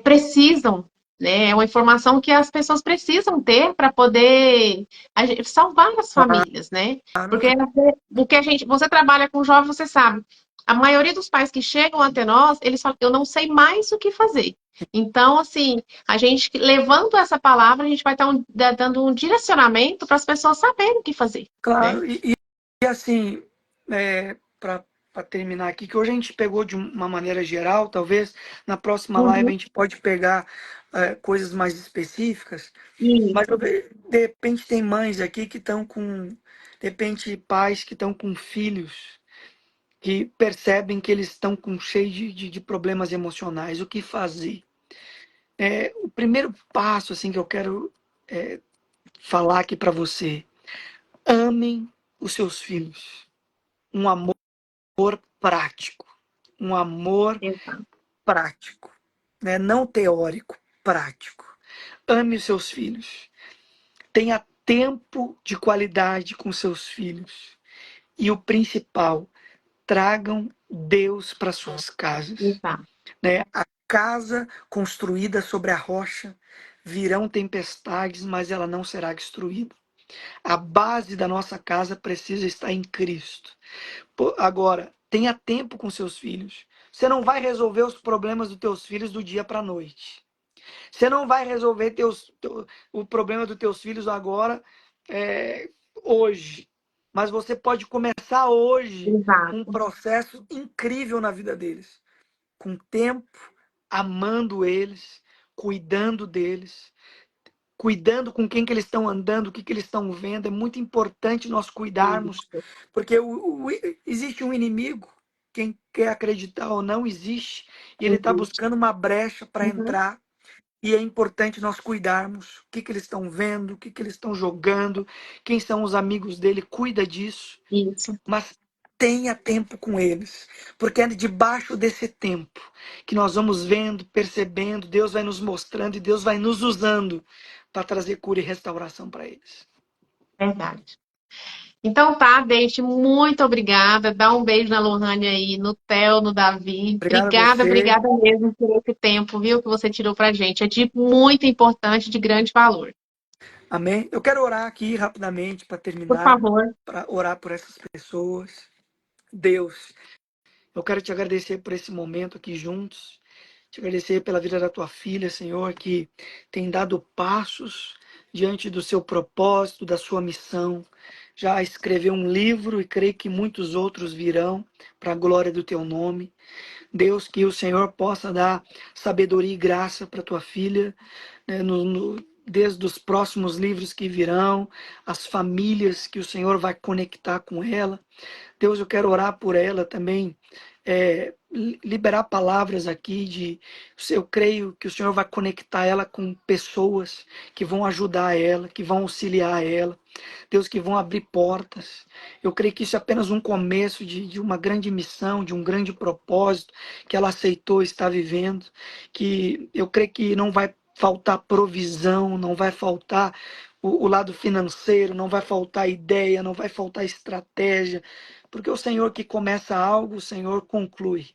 precisam, né? É uma informação que as pessoas precisam ter para poder salvar as famílias, né? Claro, Porque o que você trabalha com jovens, você sabe. A maioria dos pais que chegam até nós, eles falam, eu não sei mais o que fazer. Então, assim, a gente levando essa palavra, a gente vai estar dando um direcionamento para as pessoas saberem o que fazer, né? claro. E assim, para terminar aqui, que hoje a gente pegou de uma maneira geral, talvez na próxima live a Uhum. gente pode pegar coisas mais específicas, mas Isso, de repente tem mães aqui que estão com, de repente pais que estão com filhos que percebem que eles estão com cheio de problemas emocionais. O que fazer? O primeiro passo assim que eu quero falar aqui para você: amem os seus filhos. Um amor prático, um amor exato, prático, né? Não teórico, prático. Ame os seus filhos. Tenha tempo de qualidade com seus filhos. E o principal, tragam Deus para suas casas, exato, né? A casa construída sobre a rocha, virão tempestades, mas ela não será destruída. A base da nossa casa precisa estar em Cristo. Agora, tenha tempo com seus filhos. Você não vai resolver os problemas dos teus filhos do dia para a noite. Você não vai resolver o problema dos teus filhos agora, hoje. Mas você pode começar hoje um exato, processo incrível na vida deles. Com tempo, amando eles, cuidando deles, cuidando com quem que eles estão andando, o que, que eles estão vendo. É muito importante nós cuidarmos, isso, porque existe um inimigo, quem quer acreditar ou não, existe, e ele está existe. buscando uma brecha para Uhum. entrar. E é importante nós cuidarmos o que, que eles estão vendo, o que, que eles estão jogando, quem são os amigos dele, cuida disso, Isso, mas tenha tempo com eles, porque é debaixo desse tempo que nós vamos vendo, percebendo, Deus vai nos mostrando e Deus vai nos usando para trazer cura e restauração para eles. verdade. Então tá, Deite, muito obrigada. Dá um beijo na Lohane aí, no Theo, no Davi. Obrigado a Obrigada, você. obrigada mesmo por esse tempo, viu, que você tirou pra gente. É de muito importante, de grande valor. Amém. Eu quero orar aqui rapidamente para Por terminar, favor. para orar por essas pessoas. Deus, eu quero te agradecer por esse momento aqui juntos. Te agradecer pela vida da tua filha, Senhor, que tem dado passos diante do seu propósito, da sua missão. Já escreveu um livro e creio que muitos outros virão para a glória do teu nome. Deus, que o Senhor possa dar sabedoria e graça para tua filha, né, desde os próximos livros que virão, as famílias que o Senhor vai conectar com ela. Deus, eu quero orar por ela também, liberar palavras aqui eu creio que o Senhor vai conectar ela com pessoas que vão ajudar ela, que vão auxiliar ela, Deus, que vão abrir portas. Eu creio que isso é apenas um começo de uma grande missão, de um grande propósito que ela aceitou estar vivendo, que eu creio que não vai faltar provisão, não vai faltar o lado financeiro, não vai faltar ideia, não vai faltar estratégia, porque o Senhor que começa algo, o Senhor conclui.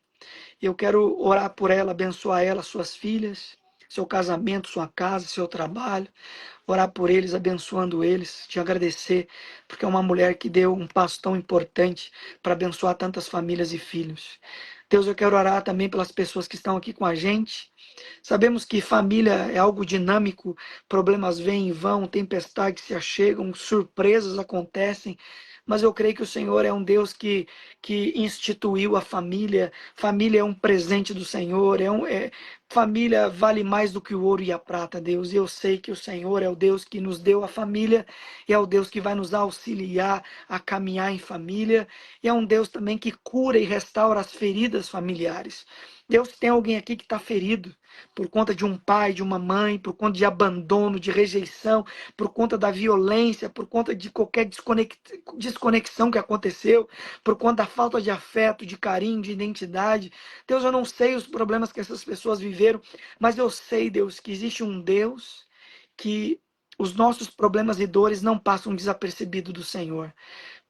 Eu quero orar por ela, abençoar ela, suas filhas, seu casamento, sua casa, seu trabalho, orar por eles, abençoando eles, te agradecer, porque é uma mulher que deu um passo tão importante para abençoar tantas famílias e filhos. Deus, eu quero orar também pelas pessoas que estão aqui com a gente. Sabemos que família é algo dinâmico, problemas vêm e vão, tempestades se achegam, surpresas acontecem, mas eu creio que o Senhor é um Deus que instituiu a família. Família é um presente do Senhor, família vale mais do que o ouro e a prata, Deus. E eu sei que o Senhor é o Deus que nos deu a família, e é o Deus que vai nos auxiliar a caminhar em família, e é um Deus também que cura e restaura as feridas familiares. Deus, tem alguém aqui que está ferido por conta de um pai, de uma mãe, por conta de abandono, de rejeição, por conta da violência, por conta de qualquer desconexão que aconteceu, por conta da falta de afeto, de carinho, de identidade. Deus, eu não sei os problemas que essas pessoas viveram, mas eu sei, Deus, que existe um Deus que os nossos problemas e dores não passam desapercebido do Senhor.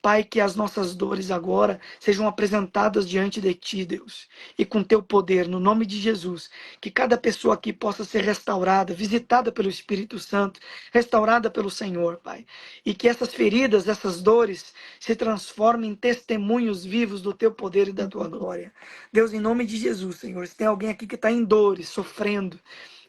Pai, que as nossas dores agora sejam apresentadas diante de Ti, Deus, e com Teu poder, no nome de Jesus, que cada pessoa aqui possa ser restaurada, visitada pelo Espírito Santo, restaurada pelo Senhor, Pai, e que essas feridas, essas dores, se transformem em testemunhos vivos do Teu poder e da Tua glória. Deus, em nome de Jesus, Senhor, se tem alguém aqui que está em dores, sofrendo,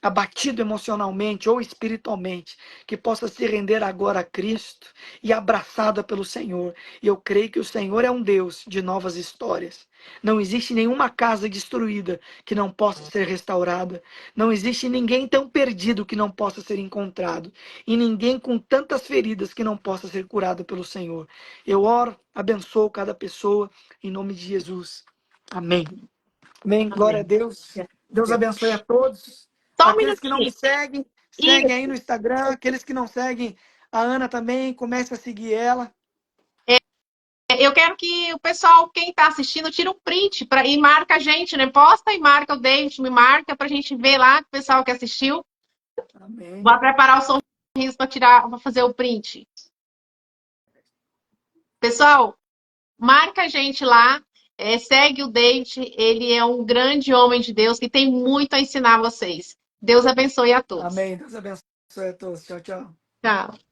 abatido emocionalmente ou espiritualmente, que possa se render agora a Cristo e abraçada pelo Senhor. E eu creio que o Senhor é um Deus de novas histórias. Não existe nenhuma casa destruída que não possa ser restaurada. Não existe ninguém tão perdido que não possa ser encontrado. E ninguém com tantas feridas que não possa ser curado pelo Senhor. Eu oro, abençoo cada pessoa, em nome de Jesus. Amém. Amém. Glória a Amém. Deus. Deus abençoe a todos. Só um Aqueles que não minutinho. me seguem, seguem aí no Instagram. Aqueles que não seguem a Ana também, comece a seguir ela. Eu quero que o pessoal, quem está assistindo, tire um print e marca a gente, né? Posta e marca o David, me marca para a gente ver lá o pessoal que assistiu. Amém. Vou preparar o sorriso para tirar, para fazer o print. Pessoal, marca a gente lá, segue o David, ele é um grande homem de Deus que tem muito a ensinar vocês. Deus abençoe a todos. Amém. Deus abençoe a todos. Tchau, tchau. Tchau.